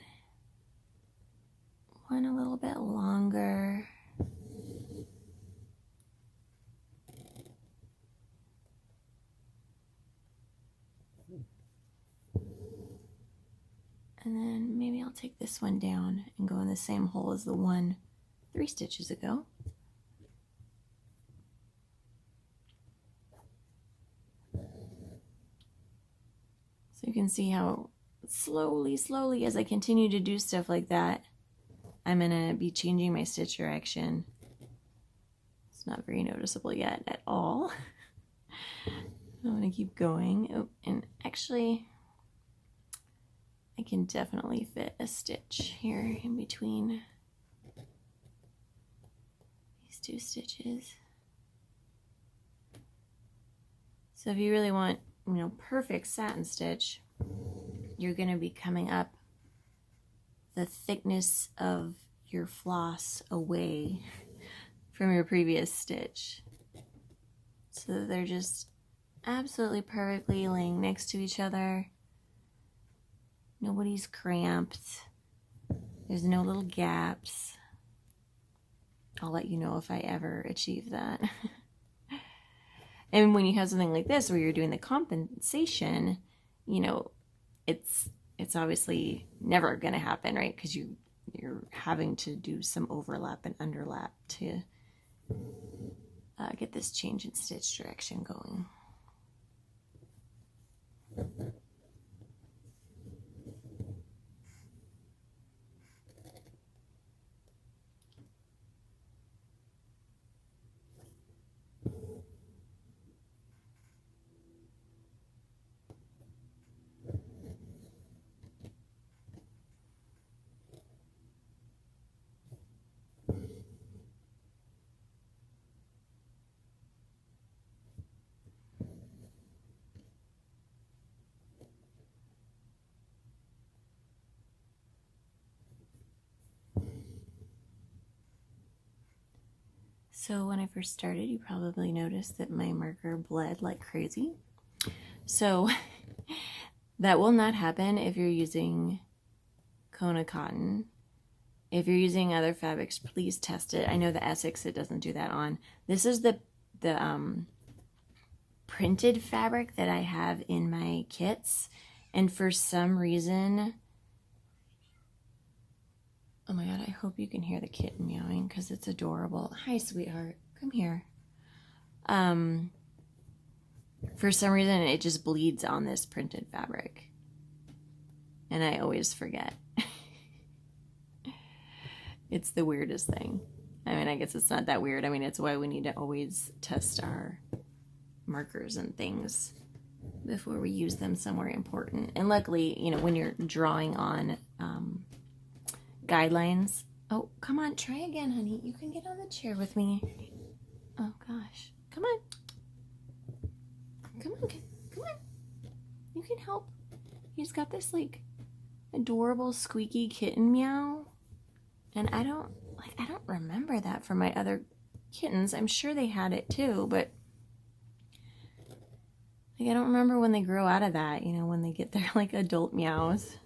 one a little bit longer. And then maybe I'll take this one down and go in the same hole as the one 3 stitches ago. So you can see how slowly, as I continue to do stuff like that, I'm going to be changing my stitch direction. It's not very noticeable yet at all. I'm going to keep going. Oh, and actually, I can definitely fit a stitch here in between 2 stitches. So if you really want, you know, perfect satin stitch, you're going to be coming up the thickness of your floss away from your previous stitch, so that they're just absolutely perfectly laying next to each other. Nobody's cramped. There's no little gaps. I'll let you know if I ever achieve that. And when you have something like this where you're doing the compensation, you know, it's obviously never going to happen, right? Because you're having to do some overlap and underlap to get this change in stitch direction going. So when I first started, you probably noticed that my marker bled like crazy. So that will not happen if you're using Kona cotton. If you're using other fabrics, please test it. I know the Essex, it doesn't do that on. This is the printed fabric that I have in my kits. And for some reason, oh my God, I hope you can hear the kitten meowing because it's adorable. Hi, sweetheart. Come here. For some reason, it just bleeds on this printed fabric. And I always forget. It's the weirdest thing. I mean, I guess it's not that weird. I mean, it's why we need to always test our markers and things before we use them somewhere important. And luckily, you know, when you're drawing on guidelines. Oh, come on, try again, honey. You can get on the chair with me. Oh gosh, come on. Come on, come on. You can help. He's got this like adorable squeaky kitten meow. And I don't remember that from my other kittens. I'm sure they had it too, but like I don't remember when they grow out of that, you know, when they get their like adult meows.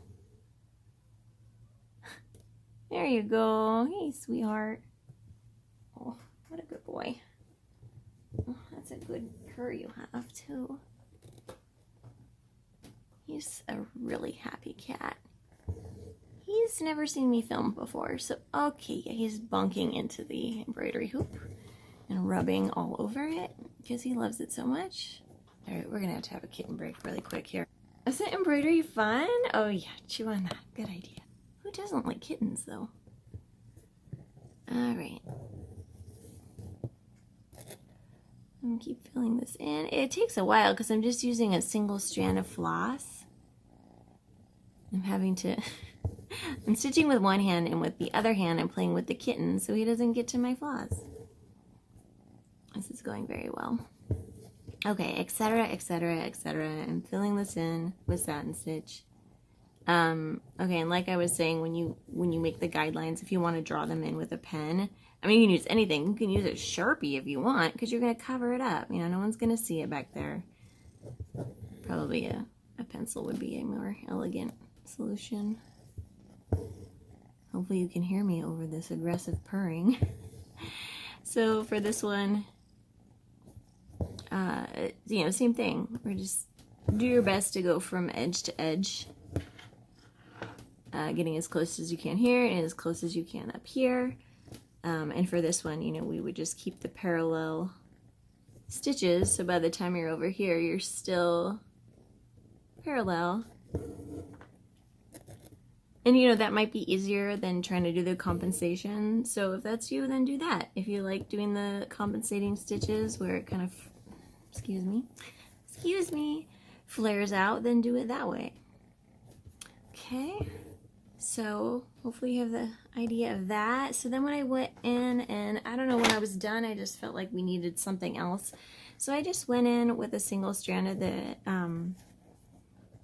There you go. Hey, sweetheart. Oh, what a good boy. Oh, that's a good purr you have, too. He's a really happy cat. He's never seen me film before, so okay, he's bonking into the embroidery hoop and rubbing all over it because he loves it so much. All right, we're gonna have a kitten break really quick here. Isn't embroidery fun? Oh yeah, chew on that. Good idea. Who doesn't like kittens, though? All right. I'm gonna keep filling this in. It takes a while because I'm just using a single strand of floss. I'm having to... I'm stitching with one hand, and with the other hand I'm playing with the kitten so he doesn't get to my floss. This is going very well. Okay, etc., etc., etc. I'm filling this in with satin stitch. Okay, and like I was saying, when you make the guidelines, if you want to draw them in with a pen, I mean, you can use anything. You can use a Sharpie if you want, because you're going to cover it up. You know, no one's going to see it back there. Probably a pencil would be a more elegant solution. Hopefully you can hear me over this aggressive purring. So for this one, you know, same thing. We're just do your best to go from edge to edge. Getting as close as you can here and as close as you can up here. And for this one, you know, we would just keep the parallel stitches, so by the time you're over here, you're still parallel. And you know, that might be easier than trying to do the compensation. So if that's you, then do that. If you like doing the compensating stitches where it kind of, excuse me, flares out, then do it that way. Okay. So hopefully you have the idea of that. So then when I went in, and I don't know, when I was done, I just felt like we needed something else. So I just went in with a single strand of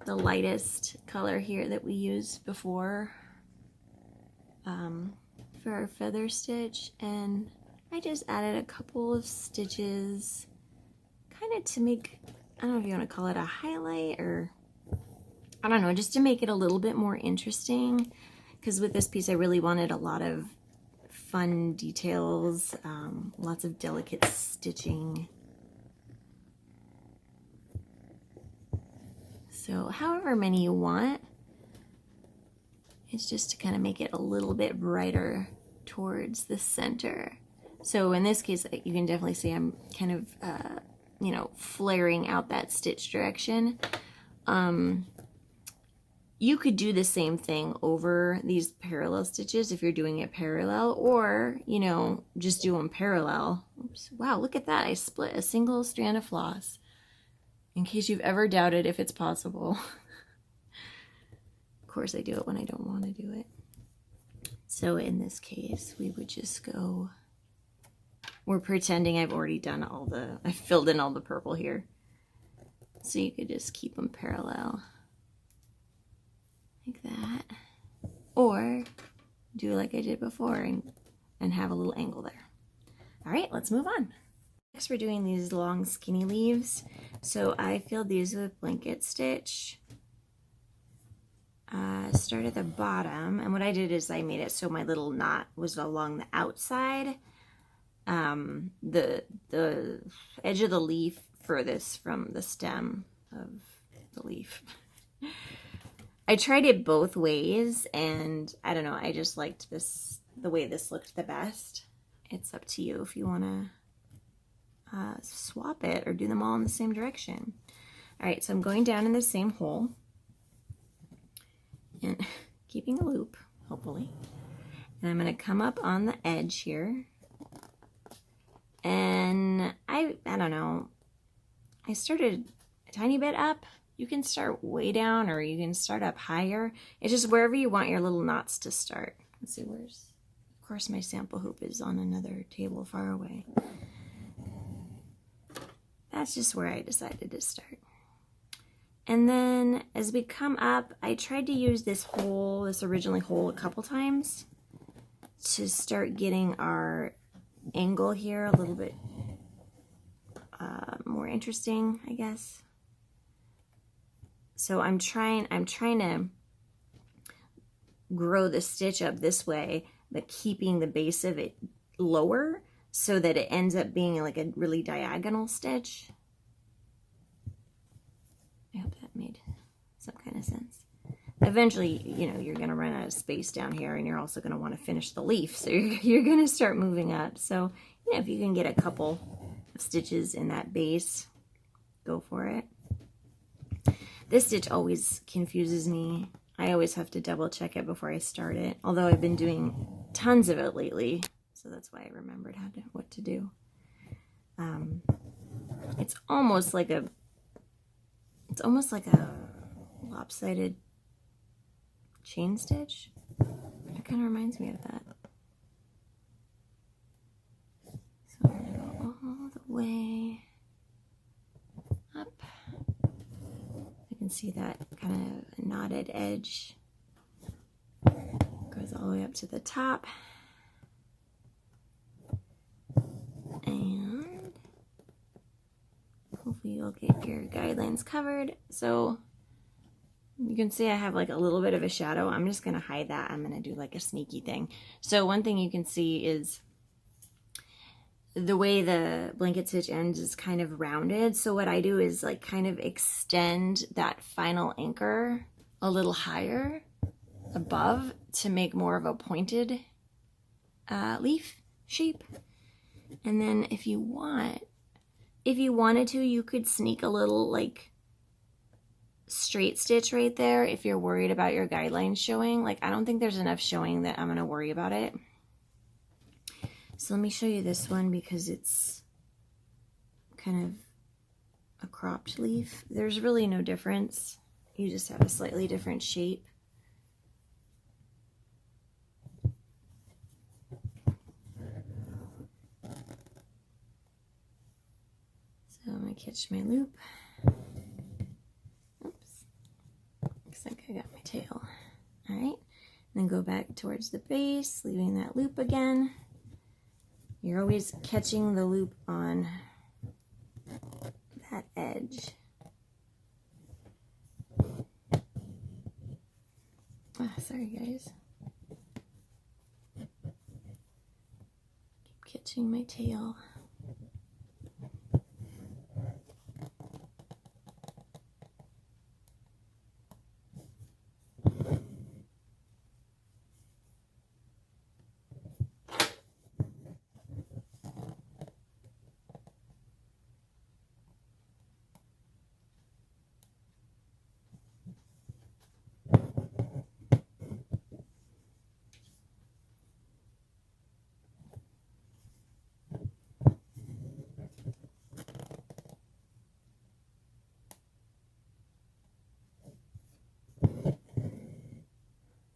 the lightest color here that we used before for our feather stitch, and I just added a couple of stitches kind of to make, I don't know if you want to call it a highlight, or I don't know, just to make it a little bit more interesting, because with this piece I really wanted a lot of fun details, lots of delicate stitching. So however many you want, it's just to kind of make it a little bit brighter towards the center. So in this case, you can definitely see I'm kind of, you know, flaring out that stitch direction. You could do the same thing over these parallel stitches if you're doing it parallel, or, you know, just do them parallel. Oops. Wow, look at that. I split a single strand of floss, in case you've ever doubted if it's possible. Of course I do it when I don't want to do it. So in this case, we would just go, we're pretending I've already done I filled in all the purple here. So you could just keep them parallel. Like that. Or do like I did before and have a little angle there. All right, let's move on. Next we're doing these long skinny leaves. So I filled these with blanket stitch. Start at the bottom, and what I did is I made it so my little knot was along the outside, the edge of the leaf furthest from the stem of the leaf. I tried it both ways, and I don't know, I just liked this, the way this looked the best. It's up to you if you want to swap it or do them all in the same direction. All right, so I'm going down in the same hole and keeping a loop, hopefully. And I'm going to come up on the edge here. And I don't know, I started a tiny bit up. You can start way down, or you can start up higher. It's just wherever you want your little knots to start. Let's see, of course my sample hoop is on another table far away. That's just where I decided to start. And then as we come up, I tried to use this originally hole a couple times to start getting our angle here a little bit more interesting, I guess. So I'm trying to grow the stitch up this way, but keeping the base of it lower so that it ends up being like a really diagonal stitch. I hope that made some kind of sense. Eventually, you know, you're going to run out of space down here, and you're also going to want to finish the leaf, so you're going to start moving up. So, you know, if you can get a couple of stitches in that base, go for it. This stitch always confuses me. I always have to double check it before I start it, although I've been doing tons of it lately, so that's why I remembered what to do. It's almost like a lopsided chain stitch. It kind of reminds me of that. So I'm going to go all the way up. You can see that kind of knotted edge goes all the way up to the top. And hopefully you'll get your guidelines covered. So you can see I have like a little bit of a shadow. I'm just going to hide that. I'm going to do like a sneaky thing. So one thing you can see is the way the blanket stitch ends is kind of rounded. So what I do is like kind of extend that final anchor a little higher above to make more of a pointed leaf shape. And then if you wanted to, you could sneak a little like straight stitch right there if you're worried about your guidelines showing. Like, I don't think there's enough showing that I'm going to worry about it. So let me show you this one because it's kind of a cropped leaf. There's really no difference. You just have a slightly different shape. catch my loop. Oops, looks like I got my tail. All right, then go back towards the base, leaving that loop again. You're always catching the loop on that edge. Oh, sorry guys. Keep catching my tail.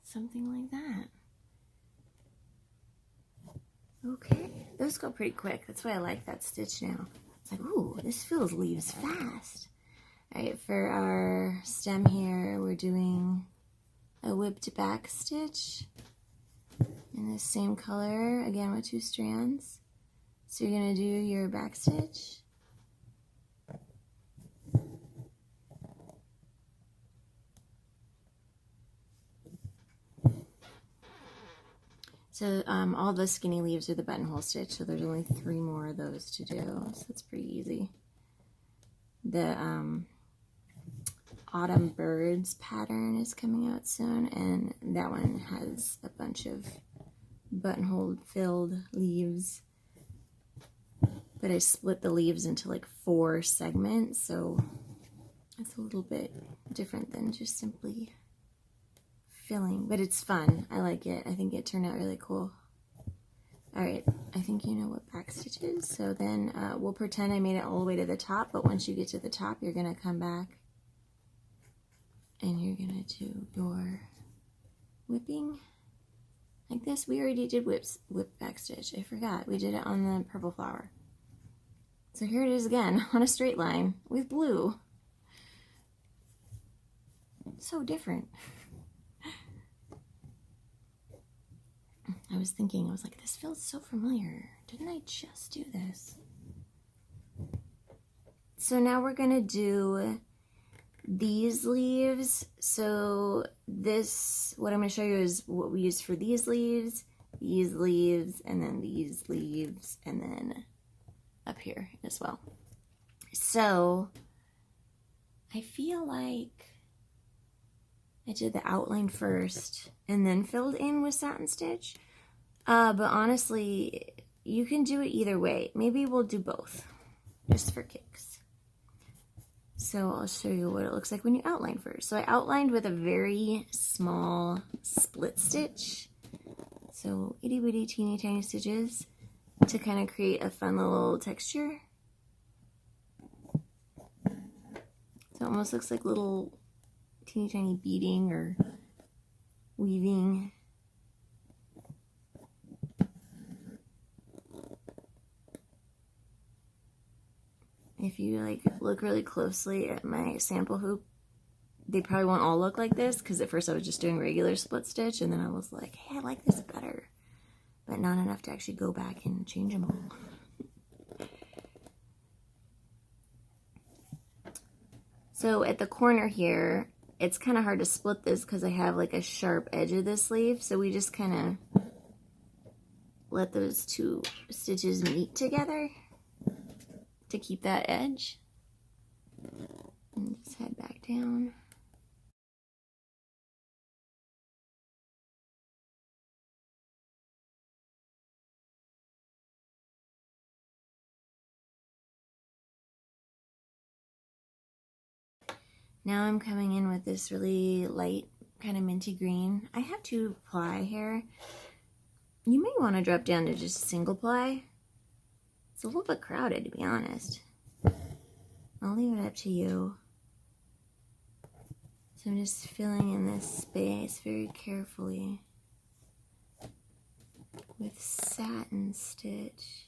Something like that. Okay, those go pretty quick. That's why I like that stitch now. It's like, ooh, this fills leaves fast. All right, for our stem here, we're doing a whipped back stitch in the same color, again with 2 strands. So you're gonna do your back stitch. So all the skinny leaves are the buttonhole stitch, so there's only 3 more of those to do, so it's pretty easy. The autumn birds pattern is coming out soon, and that one has a bunch of buttonhole filled leaves. But I split the leaves into like 4 segments, so it's a little bit different than just simply filling, but it's fun. I like it. I think it turned out really cool. All right, I think you know what back stitch is, so then we'll pretend I made it all the way to the top, but once you get to the top, you're gonna come back and you're gonna do your whipping like this. We already did whip back stitch. I forgot, we did it on the purple flower. So here it is again on a straight line with blue. So different. I was thinking, I was like, this feels so familiar. Didn't I just do this? So now we're gonna do these leaves. So this, what I'm gonna show you is what we use for these leaves, and then these leaves, and then up here as well. So I feel like I did the outline first and then filled in with satin stitch. But honestly, you can do it either way. Maybe we'll do both, just for kicks. So I'll show you what it looks like when you outline first. So I outlined with a very small split stitch. So itty bitty teeny tiny stitches to kind of create a fun little texture. So it almost looks like little teeny tiny beading or weaving. If you like look really closely at my sample hoop, they probably won't all look like this, because at first I was just doing regular split stitch, and then I was like, hey, I like this better, but not enough to actually go back and change them all. So at the corner here, it's kind of hard to split this because I have like a sharp edge of this sleeve, so we just kind of let those 2 stitches meet together to keep that edge, and just head back down. Now I'm coming in with this really light kind of minty green. I have 2 ply here. You may want to drop down to just single ply. It's a little bit crowded, to be honest. I'll leave it up to you. So I'm just filling in this space very carefully with satin stitch.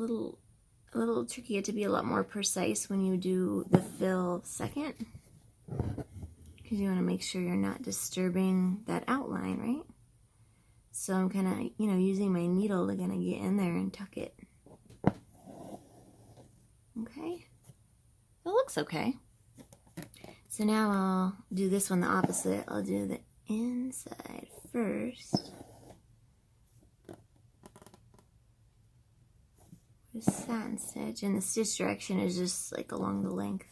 little tricky. You have to be a lot more precise when you do the fill second, because you want to make sure you're not disturbing that outline, right? So I'm kind of, you know, using my needle to kind of get in there and tuck it. Okay, it looks okay. So now I'll do this one the opposite. I'll do the inside first. With satin stitch, and the stitch direction is just like along the length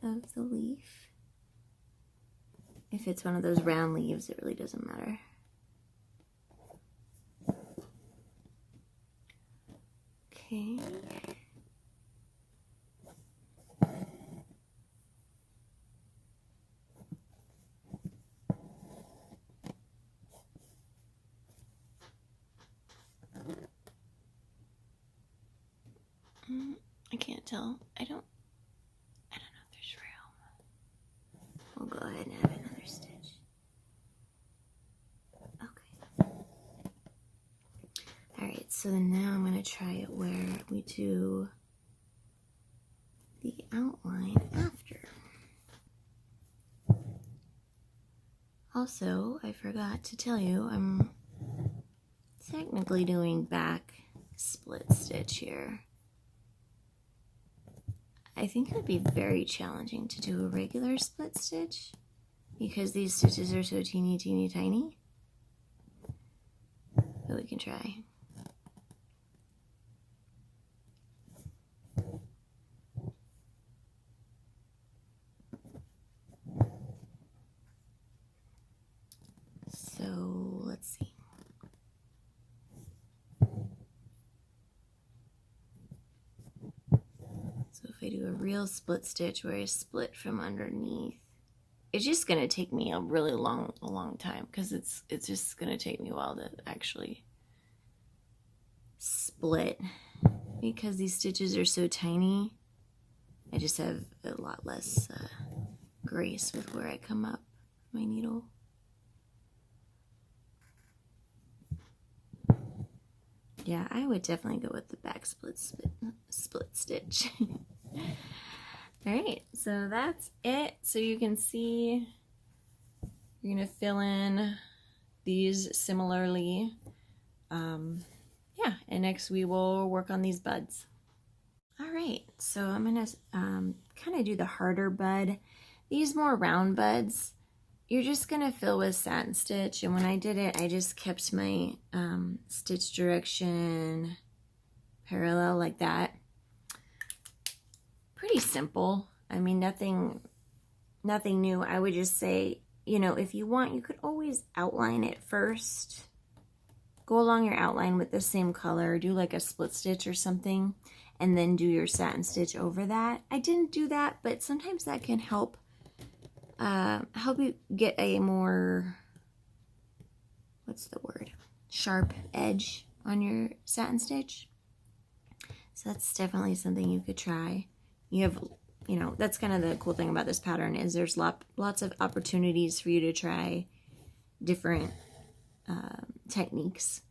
of the leaf. If it's one of those round leaves, it really doesn't matter. Okay. I can't tell. I don't know if there's room. We'll go ahead and add another stitch. Okay. Alright, so now I'm going to try it where we do the outline after. Also, I forgot to tell you, I'm technically doing back split stitch here. I think it would be very challenging to do a regular split stitch because these stitches are so teeny tiny, but we can try. So let's see. So if I do a real split stitch where I split from underneath, it's just gonna take me a really long time because it's just gonna take me a while to actually split because these stitches are so tiny. I just have a lot less grace with where I come up my needle. Yeah, I would definitely go with the back split stitch. Alright, so that's it. So you can see you're going to fill in these similarly. Yeah, and next we will work on these buds. Alright, so I'm going to kind of do the harder bud. These more round buds, you're just going to fill with satin stitch, and when I did it, I just kept my stitch direction parallel like that. Pretty simple. I mean, nothing new. I would just say, you know, if you want, you could always outline it first. Go along your outline with the same color, do like a split stitch or something, and then do your satin stitch over that. I didn't do that, but sometimes that can help you get a more, what's the word, sharp edge on your satin stitch. So that's definitely something you could try. You have, you know, that's kind of the cool thing about this pattern is there's lots of opportunities for you to try different techniques.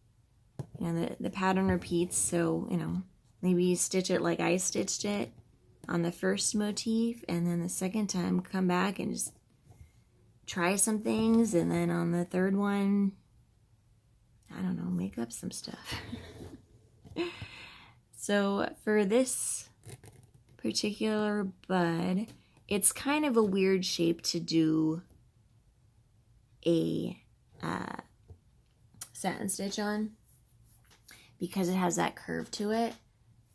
You know, the pattern repeats, so, you know, maybe you stitch it like I stitched it on the first motif, and then the second time come back and just try some things, and then on the third one, I don't know, make up some stuff. So for this particular bud, it's kind of a weird shape to do a satin stitch on because it has that curve to it.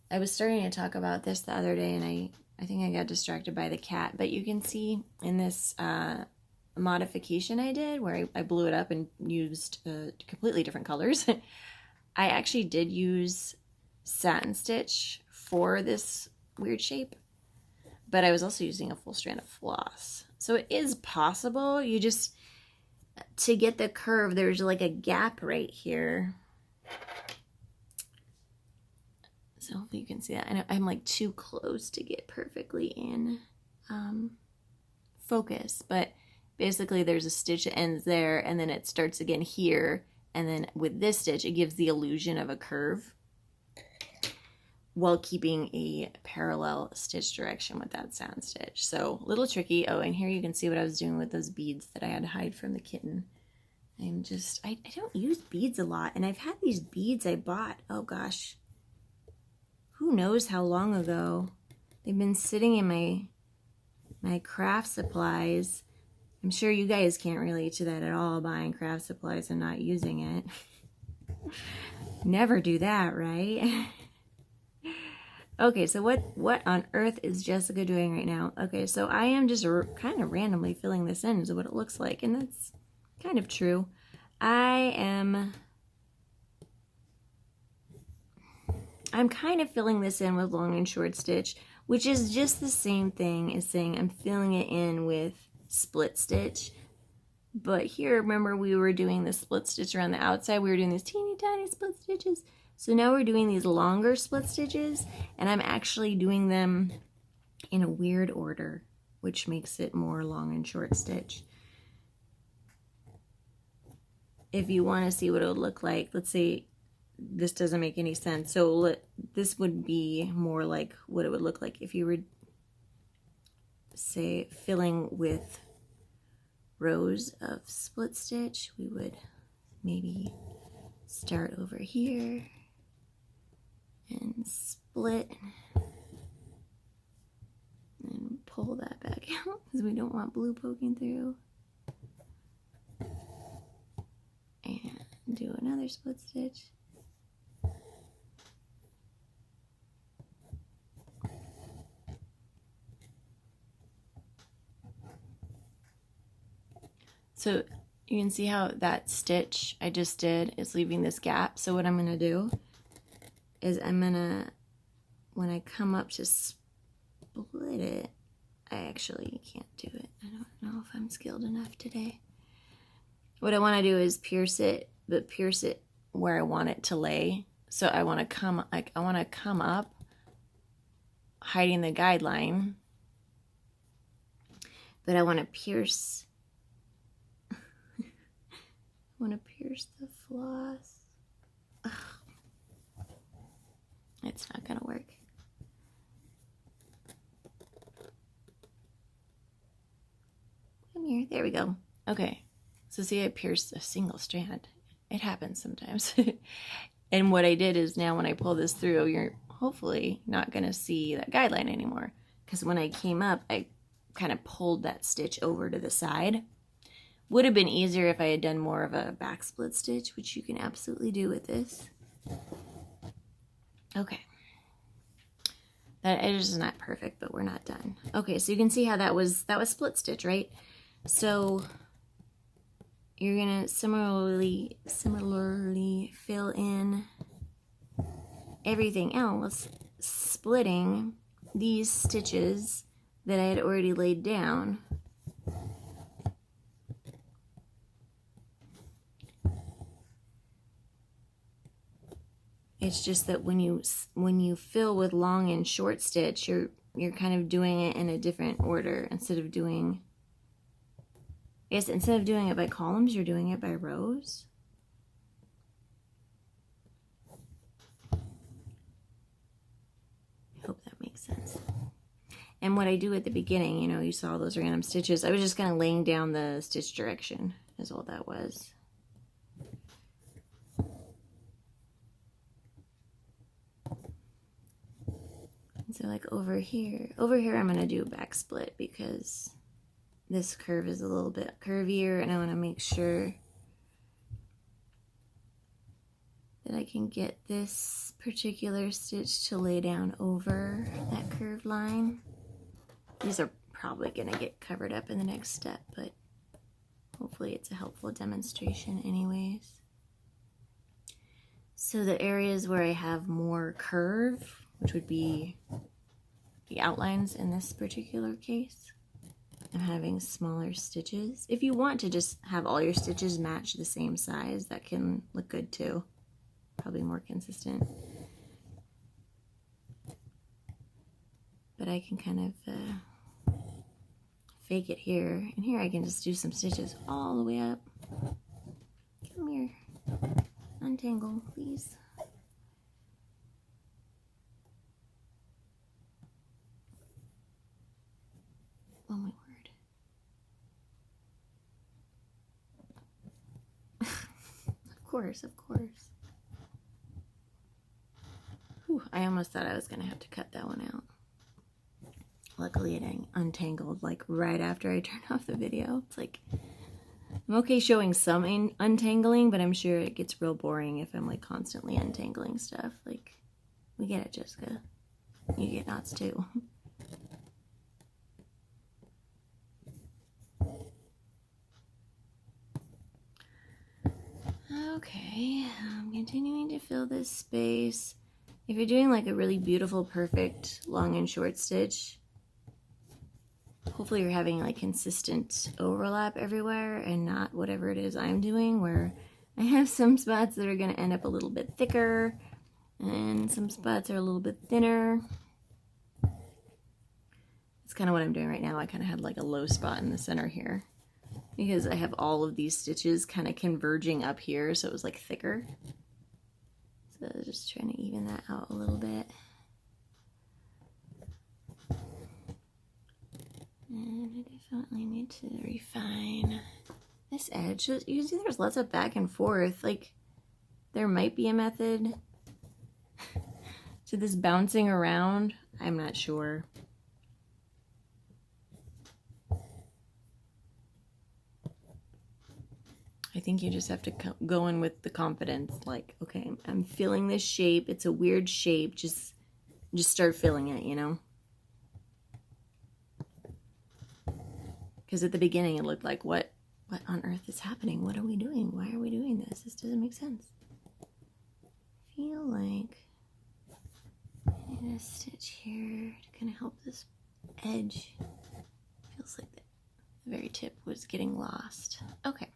I was starting to talk about this the other day, and I think I got distracted by the cat, but you can see in this modification I did where I blew it up and used completely different colors. I actually did use satin stitch for this weird shape, but I was also using a full strand of floss. So it is possible. You just, to get the curve, there's like a gap right here. So hopefully you can see that. I'm like too close to get perfectly in focus, but basically there's a stitch that ends there, and then it starts again here, And then with this stitch, it gives the illusion of a curve while keeping a parallel stitch direction with that sand stitch. So a little tricky. Oh, and here you can see what I was doing with those beads that I had to hide from the kitten. I don't use beads a lot, and I've had these beads I bought, oh gosh, who knows how long ago. They've been sitting in my craft supplies. I'm sure you guys can't relate to that at all, buying craft supplies and not using it. Never do that, right? Okay, so what on earth is Jessica doing right now? Okay, so I am just kind of randomly filling this in is what it looks like, and that's kind of true. I'm kind of filling this in with long and short stitch, which is just the same thing as saying I'm filling it in with split stitch. But here, remember, we were doing the split stitch around the outside. We were doing these teeny tiny split stitches. So now we're doing these longer split stitches, and I'm actually doing them in a weird order, which makes it more long and short stitch. If you want to see what it would look like, let's say this doesn't make any sense. So this would be more like what it would look like if you were, say, filling with rows of split stitch. We would maybe start over here and split and pull that back out because we don't want blue poking through. And do another split stitch. So you can see how that stitch I just did is leaving this gap. So what I'm going to do is when I come up to split it, I actually can't do it. I don't know if I'm skilled enough today. What I want to do is pierce it, but pierce it where I want it to lay. So I want to come up, hiding the guideline, but I want to pierce. I want to pierce the floss. Ugh. It's not gonna work. Come here. There we go. Okay. So see, I pierced a single strand. It happens sometimes. And what I did is now when I pull this through, you're hopefully not going to see that guideline anymore. Because when I came up, I kind of pulled that stitch over to the side. Would have been easier if I had done more of a back split stitch, which you can absolutely do with this. Okay. That it is not perfect, but we're not done. Okay, so you can see how that was split stitch, right? So you're gonna similarly fill in everything else, splitting these stitches that I had already laid down. It's just that when you fill with long and short stitch, you're kind of doing it in a different order instead of doing. Yes, instead of doing it by columns, you're doing it by rows. I hope that makes sense. And what I do at the beginning, you know, you saw those random stitches. I was just kind of laying down the stitch direction is all that was. So like over here I'm going to do a back split because this curve is a little bit curvier and I want to make sure that I can get this particular stitch to lay down over that curved line. These are probably going to get covered up in the next step, but hopefully it's a helpful demonstration anyways. So the areas where I have more curve, which would be the outlines in this particular case, I'm having smaller stitches. If you want to just have all your stitches match the same size, that can look good too. Probably more consistent. But I can kind of fake it here. And here I can just do some stitches all the way up. Come here. untangle, please. Oh my word. Of course, of course. Whew, I almost thought I was going to have to cut that one out. Luckily it untangled like right after I turned off the video. It's like, I'm okay showing some untangling, but I'm sure it gets real boring if I'm like constantly untangling stuff. Like, we get it, Jessica. You get knots too. Okay, I'm continuing to fill this space. If you're doing like a really beautiful, perfect long and short stitch, hopefully you're having like consistent overlap everywhere and not whatever it is I'm doing, where I have some spots that are going to end up a little bit thicker and some spots are a little bit thinner. It's kind of what I'm doing right now. I kind of had like a low spot in the center here because I have all of these stitches kind of converging up here, so it was like thicker. So just trying to even that out a little bit. And I definitely need to refine this edge. So you can see there's lots of back and forth. Like, there might be a method to this bouncing around. I'm not sure. I think you just have to go in with the confidence, like, okay, I'm feeling this shape. It's a weird shape. Just start feeling it, you know? Because at the beginning it looked like, what on earth is happening? What are we doing? Why are we doing this? This doesn't make sense. I feel like I need a stitch here to kind of help this edge. Feels like the very tip was getting lost. Okay.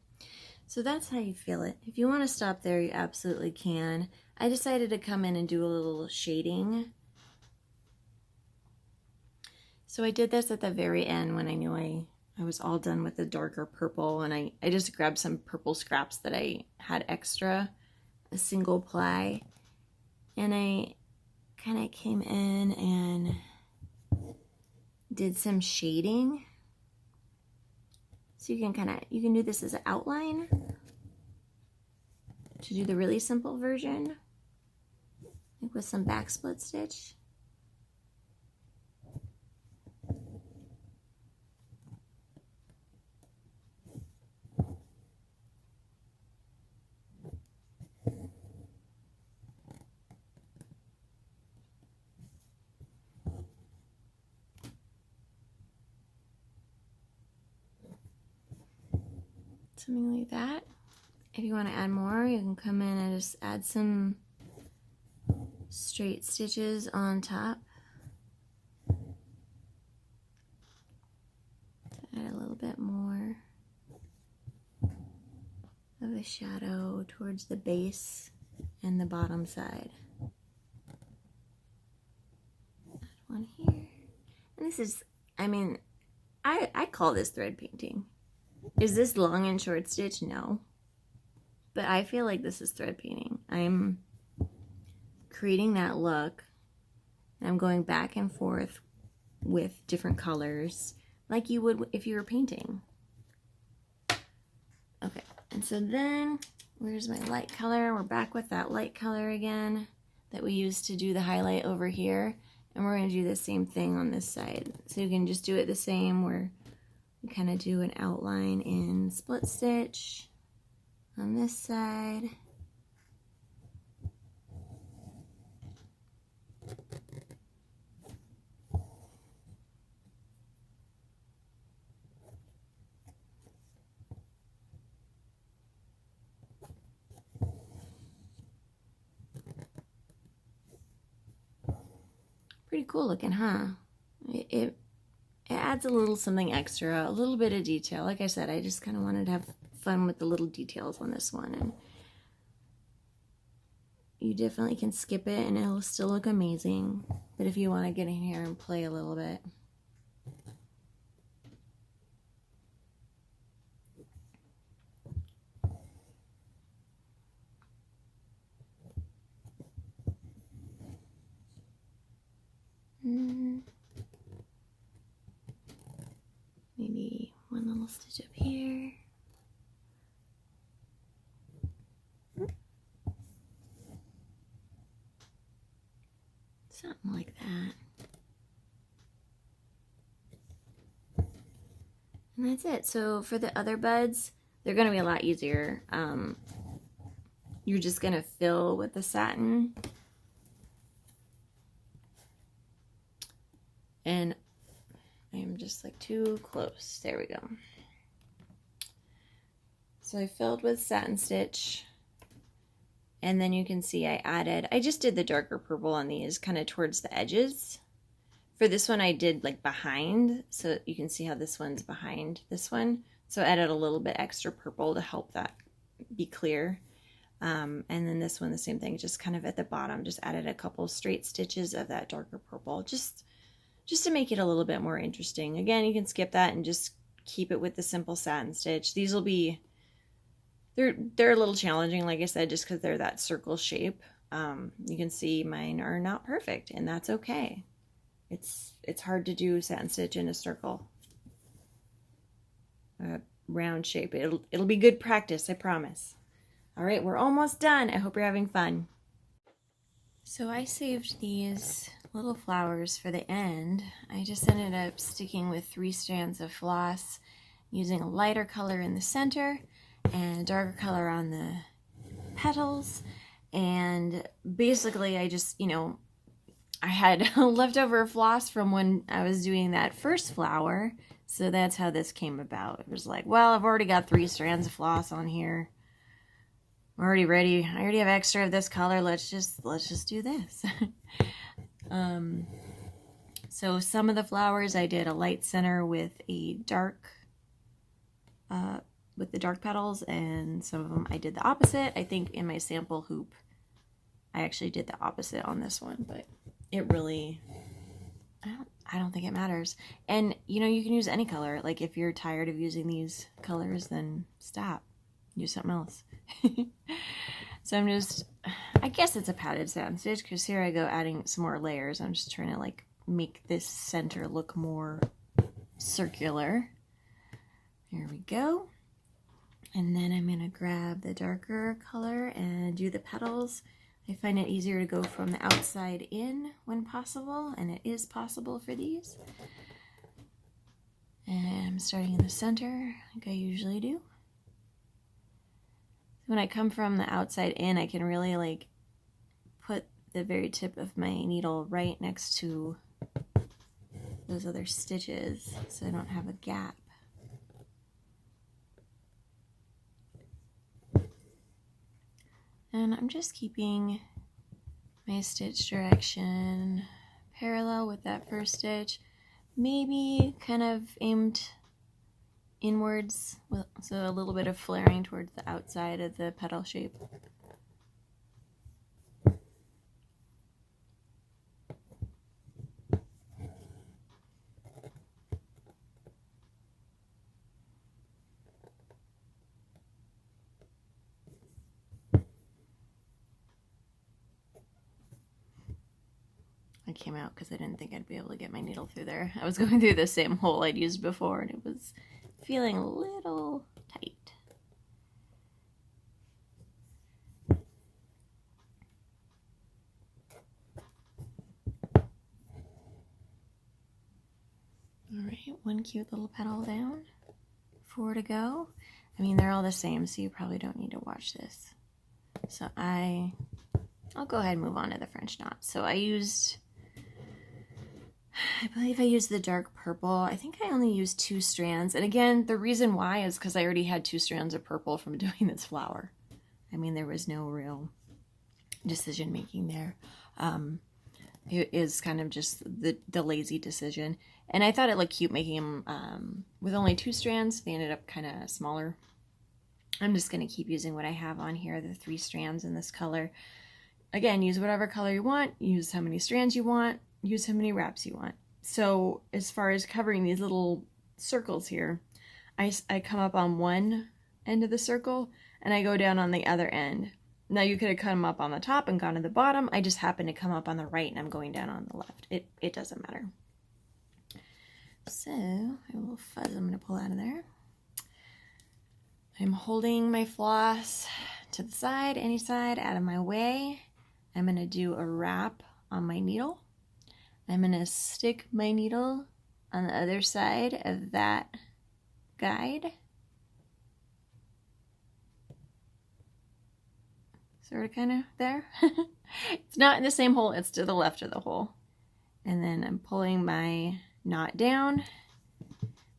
So that's how you feel it. If you want to stop there, you absolutely can. I decided to come in and do a little shading. So I did this at the very end when I knew I was all done with the darker purple, and I just grabbed some purple scraps that I had extra, a single ply, and I kind of came in and did some shading. So you can do this as an outline to do the really simple version, like with some back split stitch. Something like that. If you want to add more, you can come in and just add some straight stitches on top to add a little bit more of a shadow towards the base and the bottom side. Add one here. And this is, I mean, I call this thread painting. Is this long and short stitch? No. But I feel like this is thread painting. I'm creating that look. I'm going back and forth with different colors like you would if you were painting. Okay, and so then where's my light color? We're back with that light color again that we used to do the highlight over here. And we're going to do the same thing on this side. So you can just do it the same where we kind of do an outline in split stitch on this side. Pretty cool looking, huh? It adds a little something extra, a little bit of detail. Like I said, I just kind of wanted to have fun with the little details on this one. And you definitely can skip it and it'll still look amazing. But if you want to get in here and play a little bit. Something like that. And that's it. So for the other buds, they're going to be a lot easier. You're just going to fill with the satin. And I'm just like too close. There we go. So I filled with satin stitch. And then you can see I just did the darker purple on these kind of towards the edges. For this one I did like behind, so you can see how this one's behind this one. So I added a little bit extra purple to help that be clear. And then this one, the same thing, just kind of at the bottom, just added a couple straight stitches of that darker purple, just to make it a little bit more interesting. Again, you can skip that and just keep it with the simple satin stitch. These will be, they're a little challenging, like I said, just because they're that circle shape. You can see mine are not perfect, and that's okay. It's hard to do satin stitch in a circle, a round shape. It'll be good practice, I promise. All right, we're almost done. I hope you're having fun. So I saved these little flowers for the end. I just ended up sticking with 3 strands of floss, using a lighter color in the center and a darker color on the petals. And basically I just, I had leftover floss from when I was doing that first flower, so that's how this came about. It was like, well, I've already got 3 strands of floss on here. I'm already ready. I already have extra of this color. Let's just do this. So some of the flowers I did a light center with a dark, with the dark petals, and some of them I did the opposite. I think in my sample hoop, I actually did the opposite on this one, but it really, I don't think it matters. And you can use any color. Like if you're tired of using these colors, then stop. Use something else. So I guess it's a padded satin stitch, because here I go adding some more layers. I'm just trying to like make this center look more circular. There we go. And then I'm gonna grab the darker color and do the petals. I find it easier to go from the outside in when possible, and it is possible for these. And I'm starting in the center, like I usually do. When I come from the outside in, I can really like put the very tip of my needle right next to those other stitches, so I don't have a gap. And I'm just keeping my stitch direction parallel with that first stitch, maybe kind of aimed inwards, so a little bit of flaring towards the outside of the petal shape. I came out because I didn't think I'd be able to get my needle through there. I was going through the same hole I'd used before, and it was feeling a little tight. Alright, one cute little petal down. 4 to go. I mean, they're all the same, so you probably don't need to watch this. So I'll go ahead and move on to the French knot. So I believe I used the dark purple. I think I only used 2 strands. And again, the reason why is because I already had 2 strands of purple from doing this flower. I mean, there was no real decision making there. It is kind of just the lazy decision. And I thought it looked cute making them with only 2 strands. They ended up kind of smaller. I'm just going to keep using what I have on here, the 3 strands in this color. Again, use whatever color you want, use how many strands you want, use how many wraps you want. So as far as covering these little circles here, I come up on one end of the circle and I go down on the other end. Now you could have come up on the top and gone to the bottom. I just happen to come up on the right and I'm going down on the left. It doesn't matter. So a little fuzz I'm going to pull out of there. I'm holding my floss to the side, any side, out of my way. I'm going to do a wrap on my needle. I'm going to stick my needle on the other side of that guide. Sort of kind of there. It's not in the same hole, it's to the left of the hole. And then I'm pulling my knot down,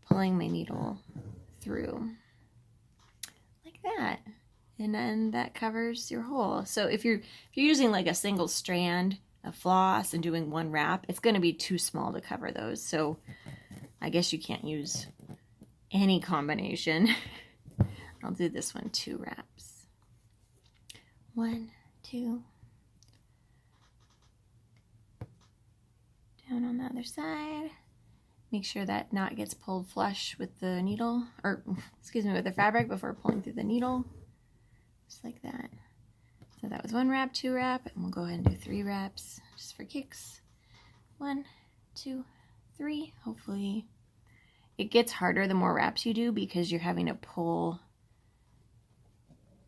pulling my needle through like that. And then that covers your hole. So if you're using like a single strand of floss and doing one wrap, it's going to be too small to cover those. So I guess you can't use any combination. I'll do this one 2 wraps. 1, 2. Down on the other side. Make sure that knot gets pulled flush with the needle, or excuse me, with the fabric before pulling through the needle. Just like that. So that was 1 wrap, 2 wrap, and we'll go ahead and do 3 wraps just for kicks. 1, 2, 3. Hopefully it gets harder the more wraps you do because you're having to pull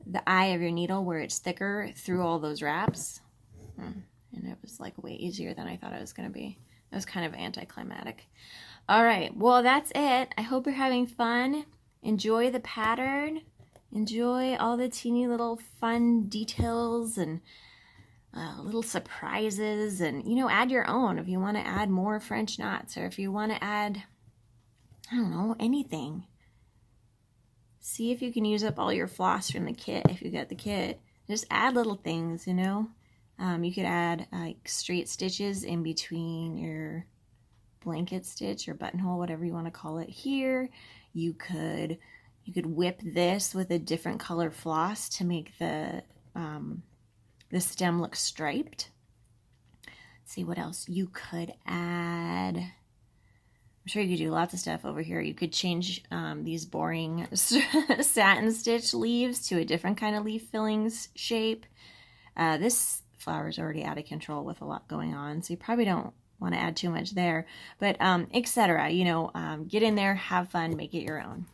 the eye of your needle where it's thicker through all those wraps. And it was like way easier than I thought it was going to be. It was kind of anticlimactic. All right, well, that's it. I hope you're having fun. Enjoy the pattern. Enjoy all the teeny little fun details and little surprises. And, you know, add your own if you want to add more French knots, or if you want to add, I don't know, anything. See if you can use up all your floss from the kit if you got the kit. Just add little things, you know. You could add like straight stitches in between your blanket stitch or buttonhole, whatever you want to call it here. You could whip this with a different color floss to make the stem look striped. Let's see what else you could add. I'm sure you could do lots of stuff over here. You could change these boring satin stitch leaves to a different kind of leaf fillings shape. This flower is already out of control with a lot going on, so you probably don't want to add too much there. But etc. You know, get in there, have fun, make it your own.